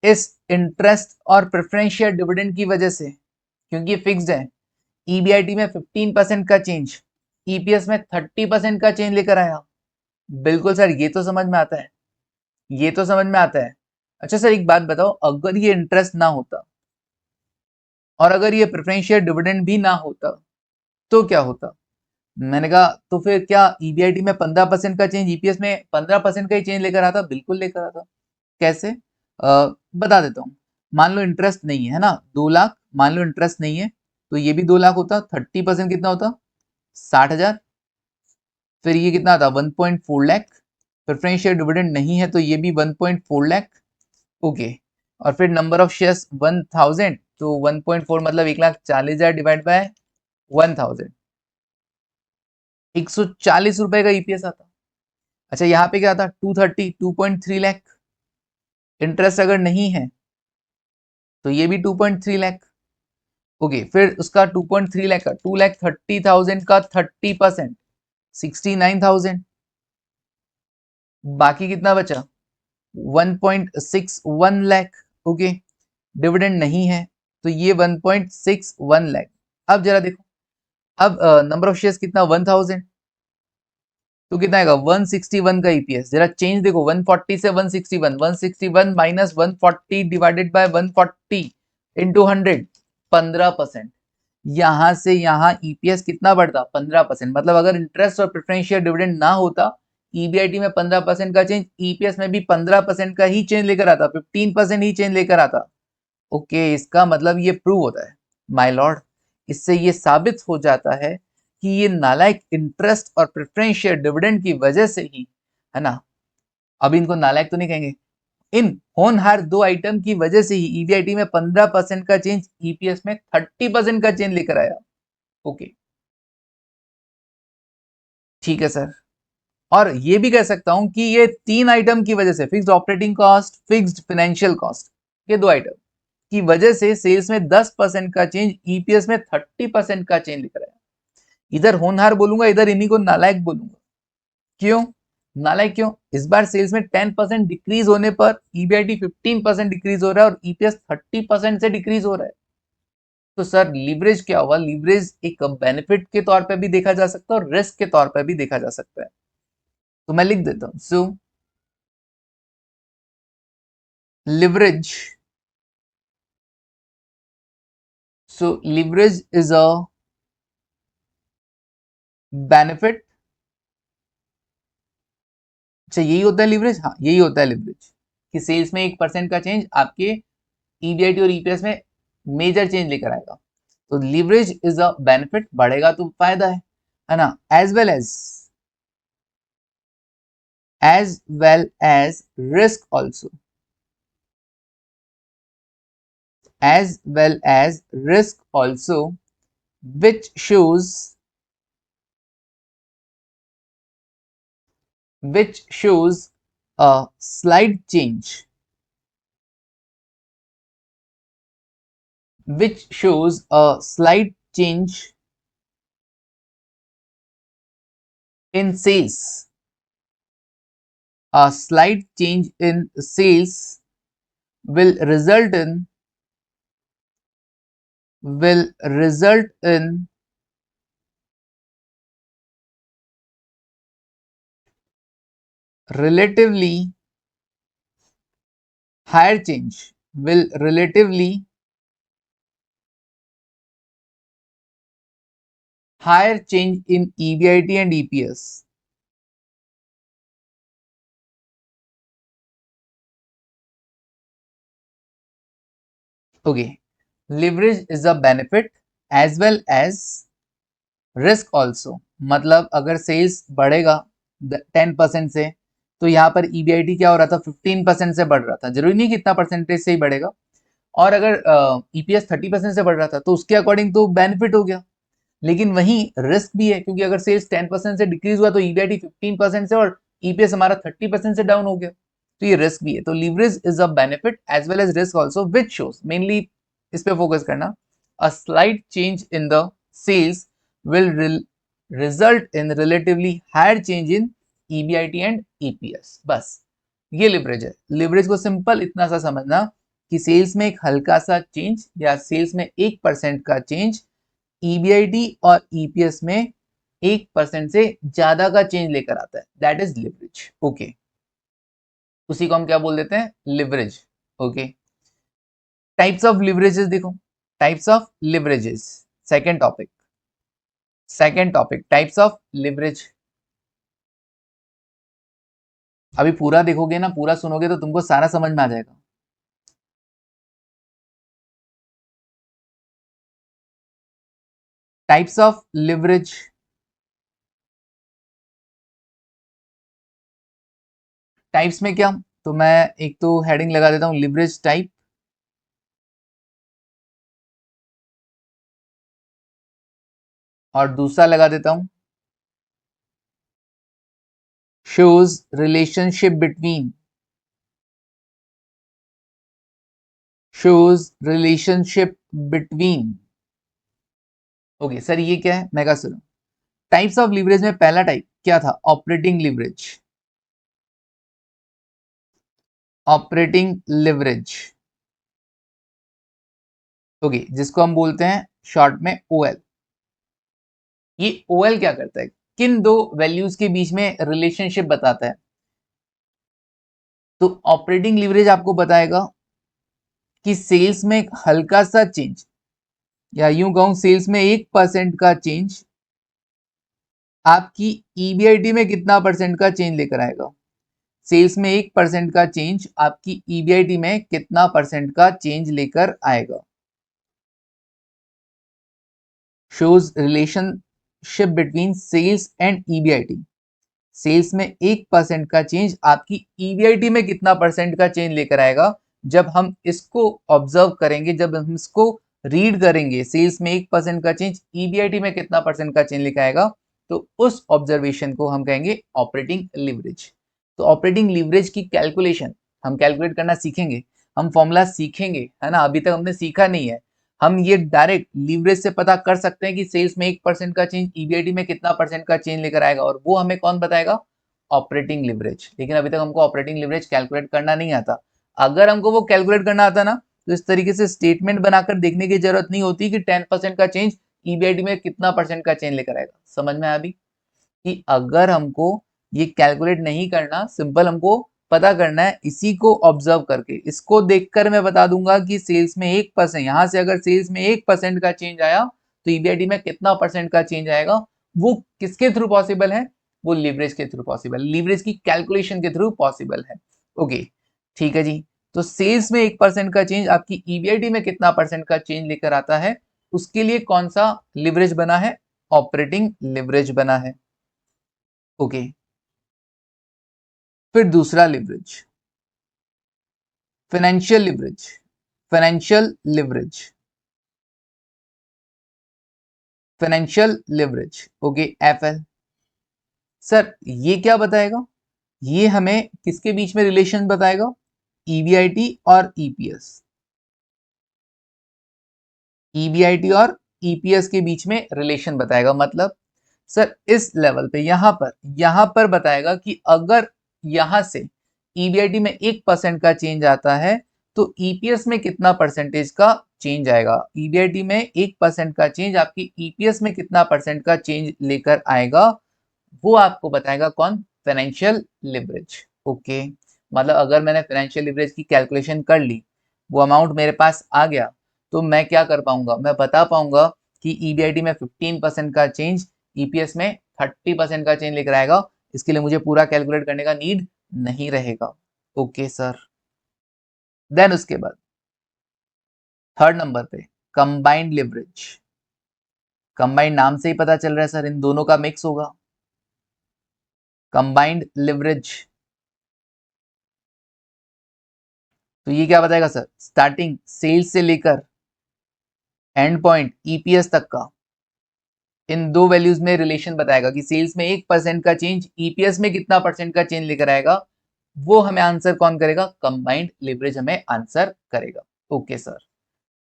इस इंटरेस्ट और प्रेफरेंशियल डिविडेंड की वजह से, क्योंकि फिक्स्ड है, ईबीआईटी में 15% का चेंज ईपीएस में 30% का चेंज लेकर आया। बिल्कुल सर, ये तो समझ में आता है, ये तो समझ में आता है। अच्छा सर एक बात बताओ, अगर ये इंटरेस्ट ना होता और अगर ये प्रेफरेंशियल डिविडेंड भी ना होता तो क्या होता? मैंने कहा तो फिर क्या ईबीआईटी में 15% का चेंज ईपीएस में 15% का ही चेंज लेकर आता? बिल्कुल लेकर आता। कैसे? बता देता हूँ। मान लो इंटरेस्ट नहीं है ना, 2 लाख, मान लो इंटरेस्ट नहीं है तो ये भी 2 लाख होता, 30% कितना होता? 60,000। फिर ये कितना था? 1.4 लाख। प्रेफरेंशियल डिविडेंड नहीं है तो ये भी 1.4 लाख, ओके। और फिर नंबर ऑफ शेयर्स 1000, तो 1.4 मतलब 1,40,000 डिवाइड बाय 1000, 140 रुपए का ईपीएस आता। अच्छा यहाँ पे क्या था? 2.3 लाख। इंटरेस्ट अगर नहीं है तो ये भी 2.3 लाख, ओके। फिर उसका 2.3 लाख का 2,30,000 का 30%, 69,000। बाकी कितना बचा? 1.61 लाख, ओके। डिविडेंड नहीं है तो ये 1.61 लाख। अब जरा देखो, अब नंबर ऑफ शेयर्स कितना? 1000, तो कितना आएगा? 161 का ईपीएस। जरा चेंज देखो, 140 से 161, 161 माइनस 140 डिवाइडेड बाय 140 इंटू 100, 15%। यहां से यहां ईपीएस कितना बढ़ता? 15%। मतलब अगर इंटरेस्ट और प्रेफरेंशियल डिविडेंड ना होता, ईबीआईटी में 15% का चेंज ईपीएस में भी 15% का ही चेंज लेकर आता, 15% ही चेंज लेकर आता। ओके, इसका मतलब ये प्रूव होता है माय लॉर्ड, इससे ये साबित हो जाता है कि ये नालायक इंटरेस्ट और प्रेफरेंशियल डिविडेंड की वजह से ही, है ना, अब इनको नालायक तो नहीं कहेंगे, इन होनहार दो आइटम की वजह से ही ईबीआईटी में 15% का चेंज ईपीएस में 30% का चेंज लेकर आया। ओके ठीक है सर, और ये भी कह सकता हूं कि ये तीन आइटम की वजह से, fixed operating cost, fixed financial cost, ये दो आइटम की वजह से सेल्स में 10% का चेंज ईपीएस में 30% का चेंज लेकर आया। इधर होनहार बोलूंगा, इधर इन्हीं को नालायक बोलूंगा। क्यों नालायक? क्यों? इस बार सेल्स में 10% डिक्रीज होने पर ईबीआईटी 15% डिक्रीज हो रहा है और ईपीएस 30% से डिक्रीज हो रहा है। तो सर लीवरेज क्या हुआ? लीवरेज एक बेनिफिट के तौर पे भी देखा जा सकता है और रिस्क के तौर पे भी देखा जा सकता है। तो मैं लिख देता हूं, so leverage, so leverage is a benefit. अच्छा यही होता है लीवरेज? हाँ यही होता है लीवरेज, कि सेल्स में 1% का चेंज आपके ईबीआईटी और ईपीएस में मेजर चेंज लेकर आएगा। तो लीवरेज इज अ बेनिफिट, बढ़ेगा तो फायदा है ना? As well as risk also, as well as risk also, which shows a slight change, which shows a slight change in sales. A slight change in sales will result in relatively higher change, will relatively higher change in EBIT and EPS. Okay, leverage is a benefit as well as risk also. मतलब अगर sales बढ़ेगा 10% से, तो यहाँ पर EBIT क्या हो रहा था? 15% से बढ़ रहा था। जरूरी नहीं कि इतना परसेंटेज से ही बढ़ेगा। और अगर ईपीएस 30% से बढ़ रहा था तो उसके अकॉर्डिंग तो बेनिफिट हो गया, लेकिन वहीं रिस्क भी है, क्योंकि अगर सेल्स 10% से डिक्रीज हुआ तो ईबीआईटी 15% से और ईपीएस हमारा 30% से डाउन हो गया, तो ये रिस्क भी है। तो leverage is a benefit as well as risk also, which shows, mainly इस पे फोकस करना, a slight change in the sales will result in relatively higher change in EBIT and EPS। बस ये लिवरेज है। Leverage को simple इतना सा समझना कि सेल्स में एक हल्का सा चेंज या सेल्स में 1% का चेंज EBIT और EPS में 1% से ज्यादा का चेंज लेकर आता है, दैट इज लिवरेज। ओके, उसी को हम क्या बोल देते हैं? Leverage. Okay, types of leverages देखो, types of leverages, second topic, types of leverage. अभी पूरा देखोगे ना, पूरा सुनोगे तो तुमको सारा समझ में आ जाएगा। टाइप्स ऑफ लिवरेज, टाइप्स में क्या, तो मैं एक तो हेडिंग लगा देता हूं लिवरेज टाइप, और दूसरा लगा देता हूं shows relationship between, shows relationship between. Okay sir ये क्या है? मैं क्या सुनू, टाइप्स ऑफ लिवरेज में पहला टाइप क्या था? Operating leverage, operating leverage. Okay, जिसको हम बोलते हैं शॉर्ट में ओएल। ये ओएल क्या करता है? किन दो वैल्यूज के बीच में रिलेशनशिप बताता है? तो ऑपरेटिंग लिवरेज आपको बताएगा कि सेल्स में एक हल्का सा चेंज, या यूं कहूं सेल्स में 1% का चेंज आपकी ईबीआईटी में कितना परसेंट का चेंज लेकर आएगा? सेल्स में 1% का चेंज आपकी ईबीआईटी में कितना परसेंट का चेंज लेकर आएगा? Shows relationship between sales and EBIT. Sales में 1% का चेंज आपकी ईबीआईटी में कितना परसेंट का चेंज लेकर आएगा? जब हम इसको ऑब्जर्व करेंगे, जब हम इसको रीड करेंगे, सेल्स में 1% का चेंज ईबीआईटी में कितना परसेंट का चेंज लेकर आएगा, तो उस ऑब्जर्वेशन को हम कहेंगे ऑपरेटिंग लिवरेज। तो ऑपरेटिंग लिवरेज की कैलकुलेशन हम कैलकुलेट करना सीखेंगे, हम फॉर्मूला सीखेंगे, है ना? अभी तक हमने सीखा नहीं है। हम ये डायरेक्ट लीवरेज से पता कर सकते हैं कि सेल्स में 1% का चेंज ईबीआईटी में कितना परसेंट का चेंज लेकर आएगा, और वो हमें कौन बताएगा? Operating leverage. लेकिन अभी तक हमको ऑपरेटिंग लिवरेज कैलकुलेट करना नहीं आता। अगर हमको वो कैलकुलेट करना आता ना, तो इस तरीके से स्टेटमेंट बनाकर देखने की जरूरत नहीं होती कि 10% का चेंज ईबीआईटी में कितना परसेंट का चेंज लेकर आएगा। समझ में आया अभी कि अगर हमको ये कैलकुलेट नहीं करना, सिंपल हमको पता करना है इसी को ऑब्जर्व करके, इसको देखकर मैं बता दूंगा कि सेल्स में 1%, यहां से अगर सेल्स में 1% का चेंज आया तो ईबीआईटी में कितना परसेंट का चेंज आएगा। वो किसके थ्रू पॉसिबल है? वो लीवरेज के थ्रू पॉसिबल, लीवरेज की कैलकुलेशन के थ्रू पॉसिबल है। ओके ठीक है जी। तो सेल्स में 1% का चेंज आपकी ईबीआईटी में कितना परसेंट का चेंज लेकर आता है, उसके लिए कौन सा लिवरेज बना है? ऑपरेटिंग लिवरेज बना है। ओके फिर दूसरा leverage, financial leverage, financial leverage, financial leverage. Okay FL. Sir ये क्या बताएगा? ये हमें किसके बीच में रिलेशन बताएगा? ईबीआईटी और ईपीएस, ईबीआईटी और ईपीएस के बीच में रिलेशन बताएगा। मतलब सर इस लेवल पे यहां पर बताएगा कि अगर यहां से ईबीआईटी में 1% का चेंज आता है तो ईपीएस में कितना परसेंटेज का चेंज आएगा। ईबीआईटी में 1% का चेंज आपकी ईपीएस में कितना परसेंट का चेंज लेकर आएगा, वो आपको बताएगा कौन? Financial leverage. ओके मतलब अगर मैंने फाइनेंशियल लिवरेज की कैलकुलेशन कर ली, वो अमाउंट मेरे पास आ गया, तो मैं क्या कर पाऊंगा? मैं बता पाऊंगा कि ईबीआईटी में 15% का चेंज ईपीएस में 30% का चेंज लेकर आएगा। इसके लिए मुझे पूरा कैलकुलेट करने का नीड नहीं रहेगा। Okay sir. देन उसके बाद थर्ड नंबर पे कंबाइंड लिवरेज। कंबाइंड नाम से ही पता चल रहा है सर इन दोनों का मिक्स होगा। कंबाइंड लिवरेज, तो ये क्या बताएगा सर? स्टार्टिंग सेल्स से लेकर एंड पॉइंट ईपीएस तक का, इन दो वैल्यूज में रिलेशन बताएगा कि सेल्स में 1% का चेंज ईपीएस में कितना परसेंट का चेंज लेकर आएगा। वो हमें आंसर कौन करेगा? कंबाइंड लिवरेज हमें आंसर करेगा। ओके सर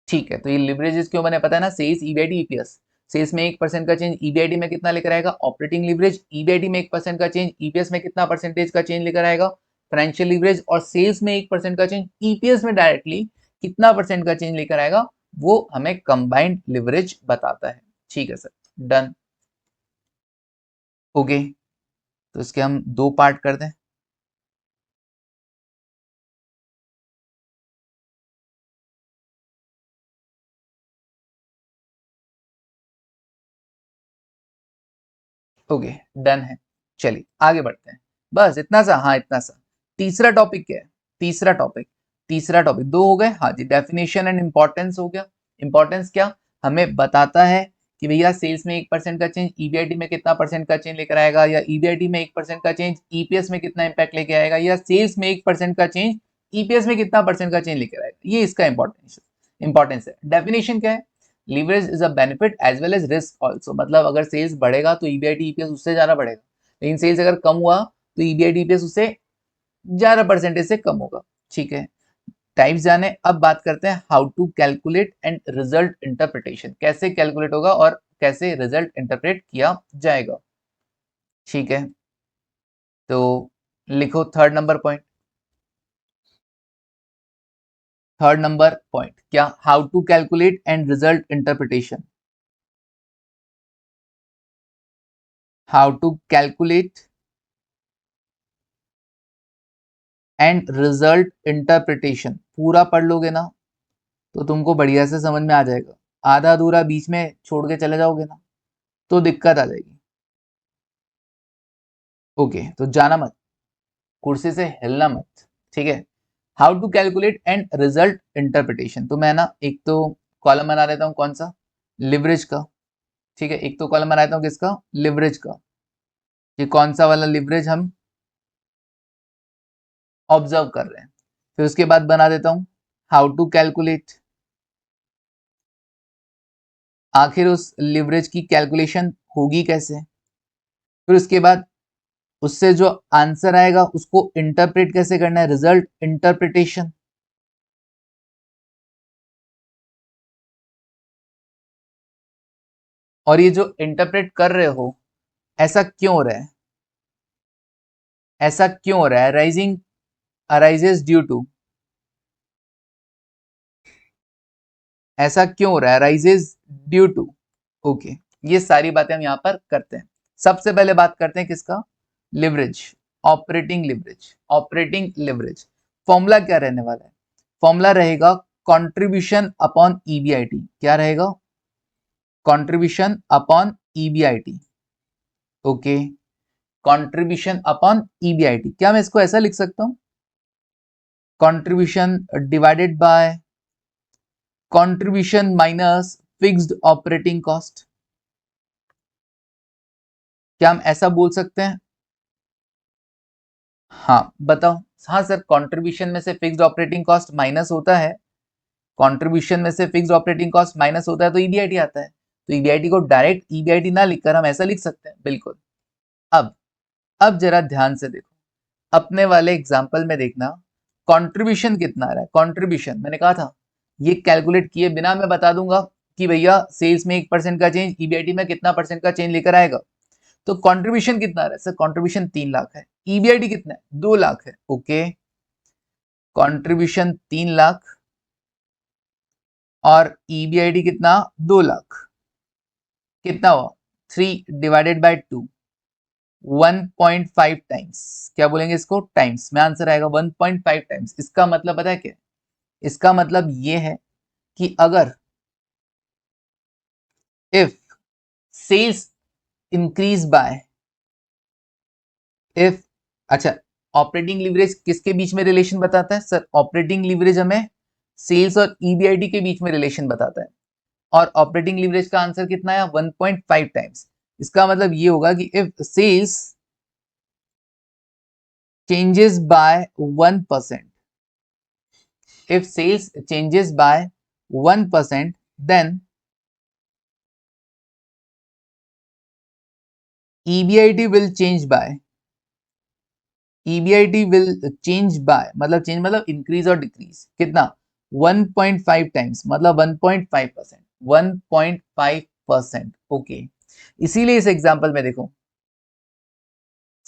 ठीक है। तो ये लिवरेजेस क्यों बने पता है ना? सेल्स ईबीआईटी ईपीएस, सेल्स में 1% का चेंज ईबीआईटी में कितना लेकर आएगा? Operating leverage. ईबीआईटी में 1% का चेंज ईपीएस में कितना परसेंटेज का चेंज लेकर आएगा? Financial leverage. और सेल्स में 1% का चेंज ईपीएस में डायरेक्टली कितना परसेंट का चेंज लेकर आएगा, वो हमें कंबाइंड लिवरेज बताता है। ठीक है सर डन। ओके तो इसके हम दो पार्ट कर दें। ओके डन है। चलिए आगे बढ़ते हैं। बस इतना सा? हाँ इतना सा। तीसरा टॉपिक क्या है? तीसरा टॉपिक दो हो गए। हाँ जी, डेफिनेशन एंड इंपॉर्टेंस हो गया। इंपॉर्टेंस क्या? हमें बताता है कि भैया सेल्स में 1% का चेंज ईबीआईटी में कितना परसेंट का चेंज लेकर आएगा, या ईबीआईटी में 1% का चेंज ईपीएस में कितना इंपैक्ट लेके आएगा, या सेल्स में 1% का चेंज ईपीएस में कितना परसेंट का चेंज लेकर आएगा। ये इसका इंपॉर्टेंस है। डेफिनेशन क्या है? Leverage is a benefit as well as risk also. मतलब अगर सेल्स बढ़ेगा तो ईबीआईटी ईपीएस उससे ज्यादा बढ़ेगा, लेकिन सेल्स अगर कम हुआ तो ईबीआईटी ईपीएस उससे ज्यादा परसेंटेज से कम होगा। ठीक है टाइप्स जाने, अब बात करते हैं how to calculate and result interpretation. कैसे कैलकुलेट होगा और कैसे रिजल्ट इंटरप्रेट किया जाएगा। ठीक है तो लिखो थर्ड नंबर पॉइंट क्या? How to calculate and result interpretation. How to calculate and result interpretation पूरा पढ़ लोगे ना तो तुमको बढ़िया से समझ में आ जाएगा। आधा अधूरा बीच में छोड़ के चले जाओगे ना तो दिक्कत आ जाएगी। ओके तो जाना मत, कुर्सी से हिलना मत। ठीक है how to calculate and result interpretation. तो मैं ना एक तो कॉलम बना देता हूँ, कौन सा? लिवरेज का। ठीक है एक तो कॉलम बना देता हूँ किसका? लिवरेज का। ये कौन सा वाला लिवरेज हम ऑब्जर्व कर रहे हैं। फिर उसके बाद बना देता हूँ हाउ टू कैलकुलेट, आखिर उस लिवरेज की कैलकुलेशन होगी कैसे। फिर उसके बाद उससे जो आंसर आएगा उसको इंटरप्रेट कैसे करना है, रिजल्ट इंटरप्रिटेशन। और ये जो इंटरप्रेट कर रहे हो ऐसा क्यों हो रहा है? ऐसा क्यों हो रहा है? राइजिंग अराइजेस ड्यू टू ऐसा क्यों हो रहा है, राइजेज ड्यू टू। ओके, ये सारी बातें हम यहाँ पर करते हैं। सबसे पहले बात करते हैं किसका, leverage, operating leverage. Operating leverage formula क्या रहने वाला है, फॉर्मूला रहेगा कंट्रीब्यूशन अपॉन ईबीआईटी। क्या रहेगा, contribution upon EBIT. Okay, contribution upon EBIT. क्या मैं इसको ऐसा लिख सकता हूं, contribution divided by contribution minus fixed operating cost. क्या हम ऐसा बोल सकते हैं, हाँ बताओ। हाँ सर, कंट्रीब्यूशन में से फिक्स्ड ऑपरेटिंग कॉस्ट माइनस होता है, कंट्रीब्यूशन में से फिक्स्ड ऑपरेटिंग कॉस्ट माइनस होता है तो ईबीआईटी आता है। तो ईबीआईटी को डायरेक्ट ईबीआईटी ना लिखकर हम ऐसा लिख सकते हैं, बिल्कुल। अब जरा ध्यान से देखो, अपने वाले एग्जांपल में देखना, कंट्रीब्यूशन कितना आ रहा है। कंट्रीब्यूशन मैंने कहा था ये कैलकुलेट किए बिना मैं बता दूंगा कि भैया सेल्स में 1% का चेंज ईबीआईटी में कितना परसेंट का चेंज लेकर आएगा। तो कंट्रीब्यूशन कितना आ रहा है सर, कंट्रीब्यूशन 3 लाख है, ईबीआईटी कितना है 2 लाख है। ओके, कंट्रीब्यूशन 3 लाख और ईबीआईटी कितना 2 लाख, कितना हुआ 3/2, 1.5 टाइम्स। क्या बोलेंगे इसको, टाइम्स में आंसर आएगा 1.5 टाइम्स। इसका मतलब पता है क्या, इसका मतलब ये है कि अगर if sales increase by, if, अच्छा, ऑपरेटिंग लीवरेज किसके बीच में रिलेशन बताता है सर, ऑपरेटिंग लीवरेज हमें सेल्स और ईबीआईटी के बीच में रिलेशन बताता है, और ऑपरेटिंग लीवरेज का आंसर कितना है 1.5 टाइम्स। इसका मतलब ये होगा कि if sales changes by 1%, if sales changes by 1%, then EBIT will change by, EBIT will change by मतलब चेंज मतलब इंक्रीज और डिक्रीज, कितना 1.5 टाइम्स मतलब 1.5%, 1.5%। ओके, इसीलिए इस एग्जांपल में देखो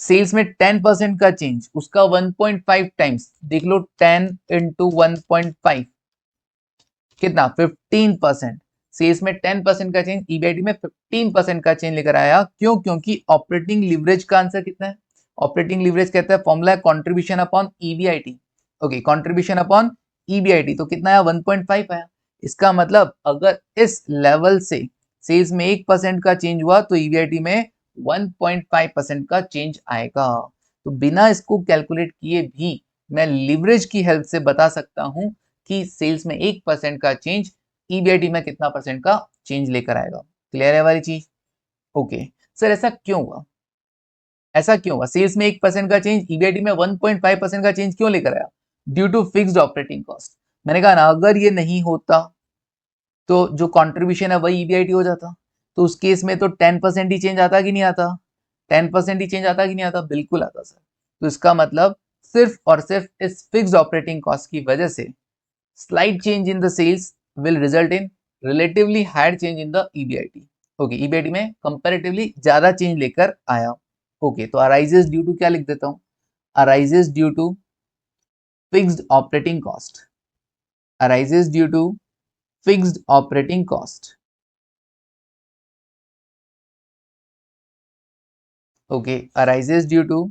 सेल्स में 10% का चेंज, उसका 1.5 टाइम्स देख लो, 10 इंटू 1.5 कितना 15%। सेल्स में 10% का चेंज, ईबीआईटी में 15% का चेंज लेकर आया। क्यों, क्योंकि ऑपरेटिंग लीवरेज का आंसर कितना है, ऑपरेटिंग लीवरेज कहता है फॉर्मूला है contribution upon EBIT. Okay, contribution upon EBIT, तो कितना आया 1.5 आया। इसका मतलब अगर इस लेवल से सेल्स में 1% का चेंज हुआ तो ईबीआईटी में 1.5% का चेंज आएगा। तो बिना इसको कैलकुलेट किए भी मैं लीवरेज की हेल्प से बता सकता हूं कि सेल्स में 1% का चेंज ईबीआईटी में कितना परसेंट का चेंज लेकर आएगा। क्लियर है वाली चीज। ओके सर, ऐसा क्यों हुआ, ऐसा क्यों हुआ, सेल्स में 1% का चेंज ईबीआईटी में 1.5% का चेंज क्यों लेकर आया, due to fixed operating cost. मैंने कहा ना, अगर ये नहीं होता तो जो कंट्रीब्यूशन है वही ईबीआईटी हो जाता, तो उस केस में तो 10% ही चेंज आता कि नहीं आता, 10% ही चेंज आता कि नहीं आता, बिल्कुल आता सर। तो इसका मतलब सिर्फ और सिर्फ इस फिक्स्ड ऑपरेटिंग कॉस्ट की वजह से slight change in the sales will result in relatively higher change in the EBIT। Okay, EBIT में कंपैरेटिवली ज्यादा चेंज लेकर आया। ओके, तो arises ड्यू टू क्या लिख देता हूं, arises due to fixed operating cost, arises due to fixed operating cost. Okay, arises due to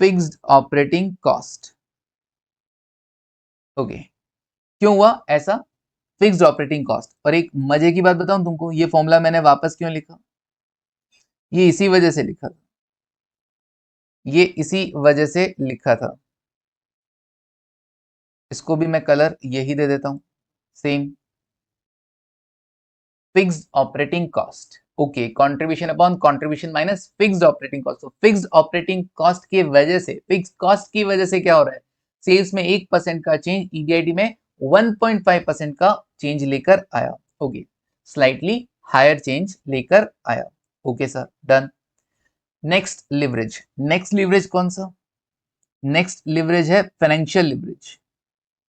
fixed operating cost. Okay, क्यों हुआ ऐसा, फिक्स्ड ऑपरेटिंग कॉस्ट। और एक मजे की बात बताऊं तुमको, ये फॉर्मूला मैंने वापस क्यों लिखा, ये इसी वजह से लिखा था, ये इसी वजह से लिखा था। इसको भी मैं कलर यही दे देता हूं, same, fixed operating cost. Okay, contribution upon contribution minus fixed operating cost. तो फिक्स्ड ऑपरेटिंग कॉस्ट की वजह से, फिक्स्ड कॉस्ट की वजह से क्या हो रहा है, सेल्स में 1% का चेंज ईबीआईटी में 1.5% का चेंज लेकर आया। ओके, स्लाइटली हायर चेंज लेकर आया। Okay sir, done. Next leverage, next leverage कौन सा, नेक्स्ट लिवरेज है फाइनेंशियल लिवरेज।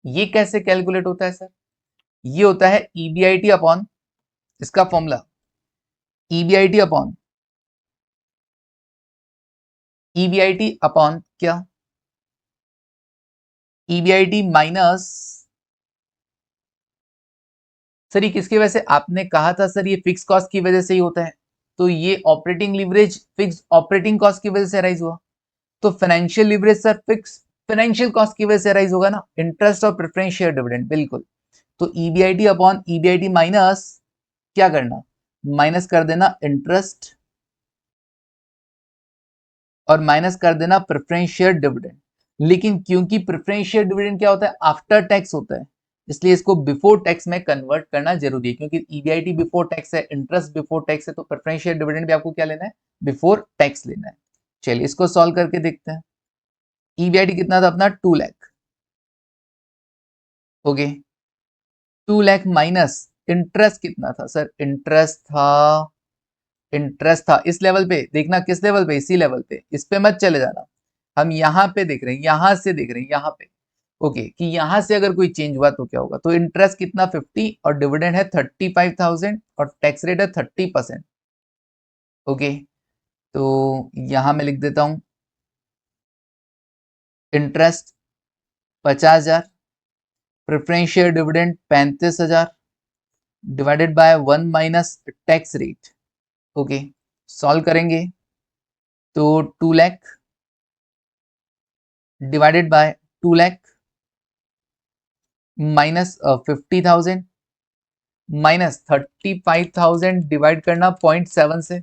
ये कैसे कैलकुलेट होता है सर, ये होता है ईबीआईटी अपॉन, इसका formula EBIT upon, EBIT upon क्या, ईबीआईटी माइनस सर ये किसकी वजह से? आपने कहा था सर ये फिक्स कॉस्ट की वजह से ही होता है, तो ये operating leverage fix operating cost की वजह से राइज हुआ, तो financial leverage sir fix financial cost की वजह से राइज होगा ना, इंटरेस्ट और प्रेफरेंस शेयर डिविडेंड, बिल्कुल। तो ईबीआईटी अपॉन ईबीआईटी माइनस क्या करना, माइनस कर देना इंटरेस्ट और माइनस कर देना प्रेफरेंस शेयर डिविडेंड। लेकिन क्योंकि प्रेफरेंस शेयर डिविडेंड क्या होता है, आफ्टर टैक्स होता है, इसलिए इसको बिफोर टैक्स में कन्वर्ट करना जरूरी है, क्योंकि ईबीआईटी बिफोर टैक्स है, इंटरेस्ट बिफोर टैक्स है, तो प्रेफरेंस शेयर डिविडेंड भी आपको क्या लेना है, बिफोर टैक्स लेना है। चलिए इसको सॉल्व करके देखते हैं। ईबीआईटी कितना था अपना, 2 lakh, okay. 2 lakh minus interest कितना था सर, इंटरेस्ट था इस लेवल पे, देखना किस लेवल पे, इसी लेवल पे, इस पे मत चले जाना, हम यहाँ पे देख रहे हैं, यहाँ से देख रहे हैं, यहाँ पे, ओके, कि यहाँ से अगर कोई चेंज हुआ तो क्या होगा। तो इंटरेस्ट कितना 50 और डिविडेंड है 35,000 और टैक्स रेट है 30%, ओके। तो यहाँ मैं लिख देता हूँ interest 50,000, preference share dividend 35,000 divided by 1 minus tax rate, okay. Solve करेंगे तो 2 lakh divided by 2 lakh minus 50,000 minus 35,000 divide करना 0.7 से,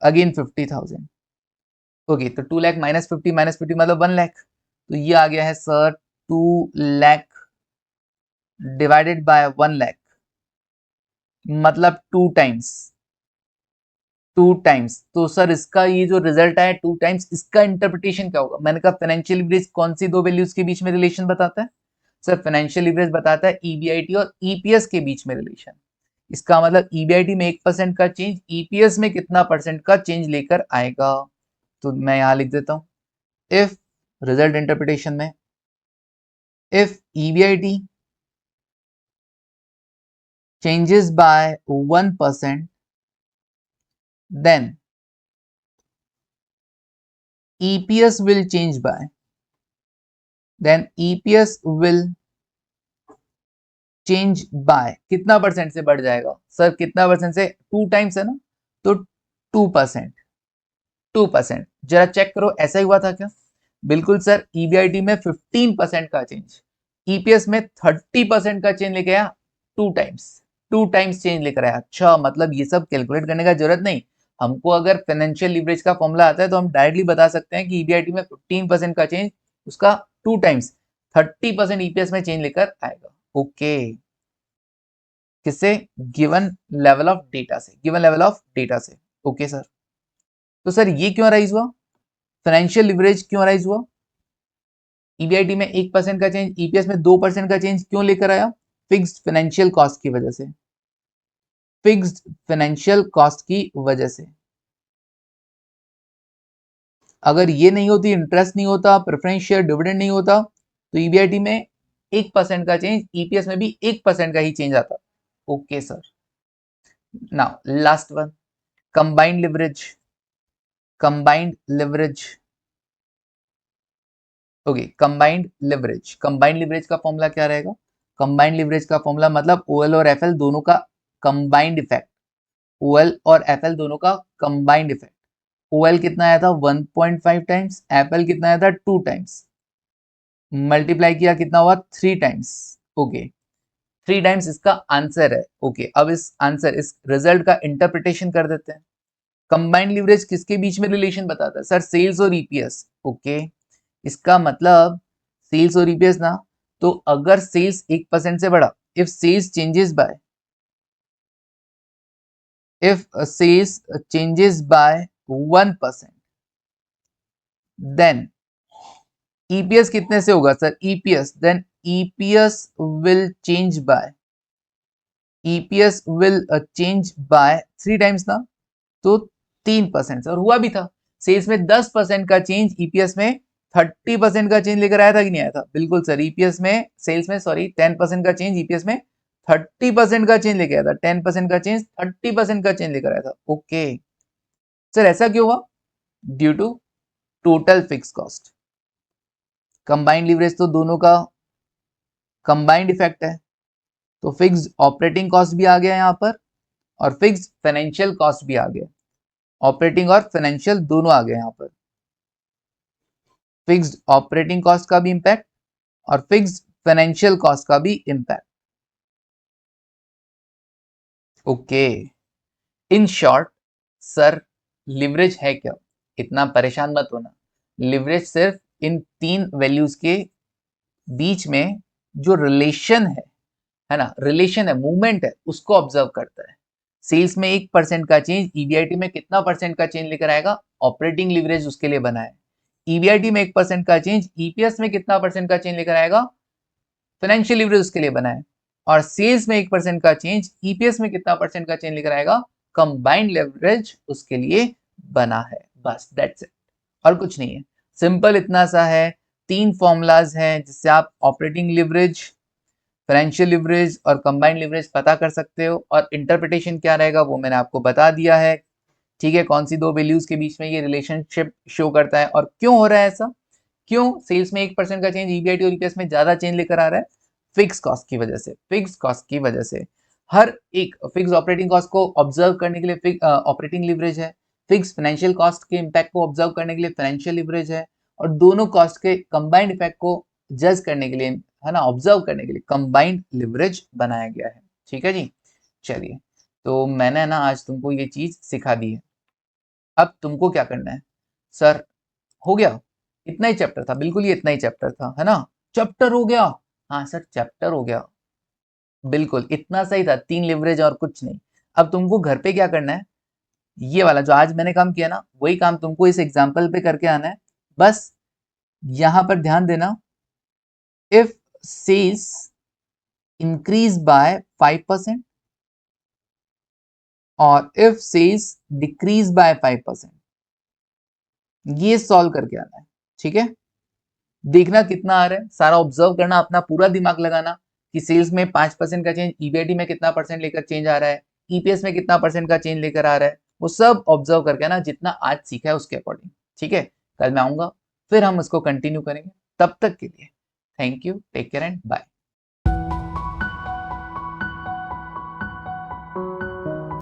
अगेन 50,000, ओके। तो 2 लाख माइनस 50 मतलब 1 लाख, तो ये आ गया है sir 2 lakh divided by 1 lakh, मतलब 2 टाइम्स। तो सर इसका ये जो रिजल्ट आया 2 टाइम्स, इसका इंटरप्रिटेशन क्या होगा? मैंने कहा फाइनेंशियल लीवरेज कौन सी दो वैल्यूज के बीच में रिलेशन बताता है सर, फाइनेंशियल लीवरेज बताता है ईबीआईटी और ईपीएस के बीच में रिलेशन। इसका मतलब ईबीआईटी में 1% का चेंज ईपीएस में कितना परसेंट का चेंज लेकर आएगा। तो मैं यहां लिख देता हूं, इफ रिजल्ट इंटरप्रिटेशन में, if EBIT changes by 1%, then EPS will change by, then EPS will change by कितना परसेंट से बढ़ जाएगा सर, कितना परसेंट से, 2 टाइम्स है ना, तो 2%, 2%। जरा चेक करो ऐसा ही हुआ था क्या? बिल्कुल सर, ईबीआईटी में 15% का चेंज, ईपीएस में 30% का चेंज लेके आया, 2 टाइम्स, 2 टाइम्स चेंज लेकर आया। अच्छा, मतलब ये सब कैलकुलेट करने का जरूरत नहीं, हमको अगर फाइनेंशियल लीवरेज का फॉर्मूला आता है तो हम डायरेक्टली बता सकते हैं कि ईबीआईटी में 15% का चेंज, उसका 2 टाइम्स 30% ईपीएस में चेंज लेकर आएगा, ओके। किससे? गिवन लेवल ऑफ डेटा से, गिवन लेवल ऑफ डेटा से, ओके सर। तो सर ये क्यों राइज हुआ, फाइनेंशियल लिवरेज क्यों राइज हुआ? ईबीआईटी में 1% का चेंज, ईपीएस में 2% का चेंज क्यों लेकर आया? फिक्स्ड फाइनेंशियल कॉस्ट की वजह से, फिक्स्ड फाइनेंशियल कॉस्ट की वजह से। अगर ये नहीं होती, इंटरेस्ट नहीं होता, प्रेफरेंस शेयर डिविडेंड नहीं होता, तो ईबीआईटी में 1% का चेंज, ईपीएस में भी 1% का ही चेंज आता, okay sir. Now last one, combined leverage, combined leverage, okay. Combined leverage का फॉर्मूला क्या रहेगा? कंबाइंड लिवरेज का फॉर्मूला मतलब ओएल और एफएल दोनों का कंबाइंड इफेक्ट, ओएल और एफएल दोनों का कंबाइंड इफेक्ट। ओएल कितना आया था 1.5 टाइम्स, एफएल कितना आया था 2 टाइम्स, मल्टीप्लाई किया कितना हुआ 3 टाइम्स, ओके। 3 टाइम्स इसका आंसर है, ओके। अब इस आंसर, इस रिजल्ट का इंटरप्रिटेशन कर देते हैं। कंबाइंड लिवरेज किसके बीच में रिलेशन बताता है सर? सेल्स और ईपीएस, ओके। इसका मतलब सेल्स और ईपीएस ना, तो अगर सेल्स 1% से बढ़ा, if sales changes by, if sales changes by 1%, then EPS कितने से होगा sir? EPS, then EPS will change by, EPS will change by 3 times ना, तो 3%। और हुआ भी था, सेल्स में 10% का चेंज, ईपीएस में 30% का चेंज लेकर आया था कि नहीं आया था? बिल्कुल सर, ईपीएस में, सेल्स में सॉरी 10% का चेंज, ईपीएस में 30% का चेंज लेकर आया था, 10% का चेंज 30% का चेंज लेकर आया था, ओके। सर ऐसा क्यों हुआ? Due to total fix cost. Combined leverage तो दोनों का कंबाइंड इफेक्ट है, तो फिक्स्ड ऑपरेटिंग कॉस्ट भी आ गया यहाँ पर और फिक्स्ड फाइनेंशियल कॉस्ट भी आ गया। ऑपरेटिंग और फाइनेंशियल दोनों आ गए यहाँ पर। फिक्स्ड ऑपरेटिंग कॉस्ट का भी इंपैक्ट और फिक्स्ड फाइनेंशियल कॉस्ट का भी impact. Okay, in short sir leverage है क्या? इतना परेशान मत होना। लिवरेज सिर्फ इन तीन वैल्यूज के बीच में जो रिलेशन है ना, रिलेशन है, मूवमेंट है, उसको ऑब्जर्व करता है। सेल्स में 1% का चेंज ईबीआईटी में कितना परसेंट का चेंज लेकर आएगा? ऑपरेटिंग लिवरेज उसके लिए बना है। ईबीआईटी में 1% का चेंज ईपीएस में कितना परसेंट का चेंज लेकर आएगा? फाइनेंशियल लिवरेज उसके लिए बना है। और सेल्स में 1% का चेंज ईपीएस में कितना परसेंट का चेंज लेकर आएगा? कंबाइंड लिवरेज उसके लिए बना है। बस दैट्स इट, और कुछ नहीं है। सिंपल इतना सा है। 3 फॉर्मूलाज हैं जिससे आप ऑपरेटिंग लिवरेज, फाइनेंशियल लिवरेज और कंबाइंड लिवरेज पता कर सकते हो। और इंटरप्रिटेशन क्या रहेगा वो मैंने आपको बता दिया है। ठीक है, कौन सी दो वैल्यूज के बीच में ये रिलेशनशिप शो करता है और क्यों हो रहा है ऐसा। क्यों सेल्स में 1% का चेंज ईबीआईटी और ईपीएस में ज्यादा चेंज लेकर आ रहा है? फिक्स कॉस्ट की वजह से। फिक्स कॉस्ट की वजह से हर एक फिक्स ऑपरेटिंग कॉस्ट को ऑब्जर्व करने के लिए ऑपरेटिंग लिवरेज है। फिक्स फाइनेंशियल कॉस्ट के इंपैक्ट को ऑब्जर्व करने के लिए फाइनेंशियल लिवरेज है। और दोनों कॉस्ट के कंबाइंड इफेक्ट को जज करने के लिए, है ना, ऑब्जर्व करने के लिए कंबाइंड लिवरेज बनाया गया है। ठीक है जी, चलिए, तो मैंने ना आज तुमको ये चीज सिखा दी है। अब तुमको क्या करना है? सर हो गया, इतना ही चैप्टर था? बिल्कुल ये इतना ही चैप्टर था, है ना? चैप्टर हो गया? हाँ सर चैप्टर हो गया, बिल्कुल इतना सही था, 3 लिवरेज और कुछ नहीं। अब तुमको घर पे क्या करना है, ये वाला जो आज मैंने काम किया ना, वही काम तुमको इस एग्जाम्पल पे करके आना है। बस यहां पर ध्यान देना, इफ सेल्स इंक्रीज बाय 5% और इफ सेल्स डिक्रीज बाय 5%, ये सॉल्व करके आना है। ठीक है, देखना कितना आ रहा है, सारा ऑब्जर्व करना, अपना पूरा दिमाग लगाना कि सेल्स में 5% का चेंज, ईबीआईटी में कितना परसेंट लेकर चेंज आ रहा है, ईपीएस में कितना परसेंट का चेंज लेकर आ रहा है, वो सब ऑब्जर्व करके ना, जितना आज सीखा है उसके अकॉर्डिंग। ठीक है, कल मैं आऊंगा, फिर हम इसको कंटिन्यू करेंगे। तब तक के लिए thank you, take care and bye.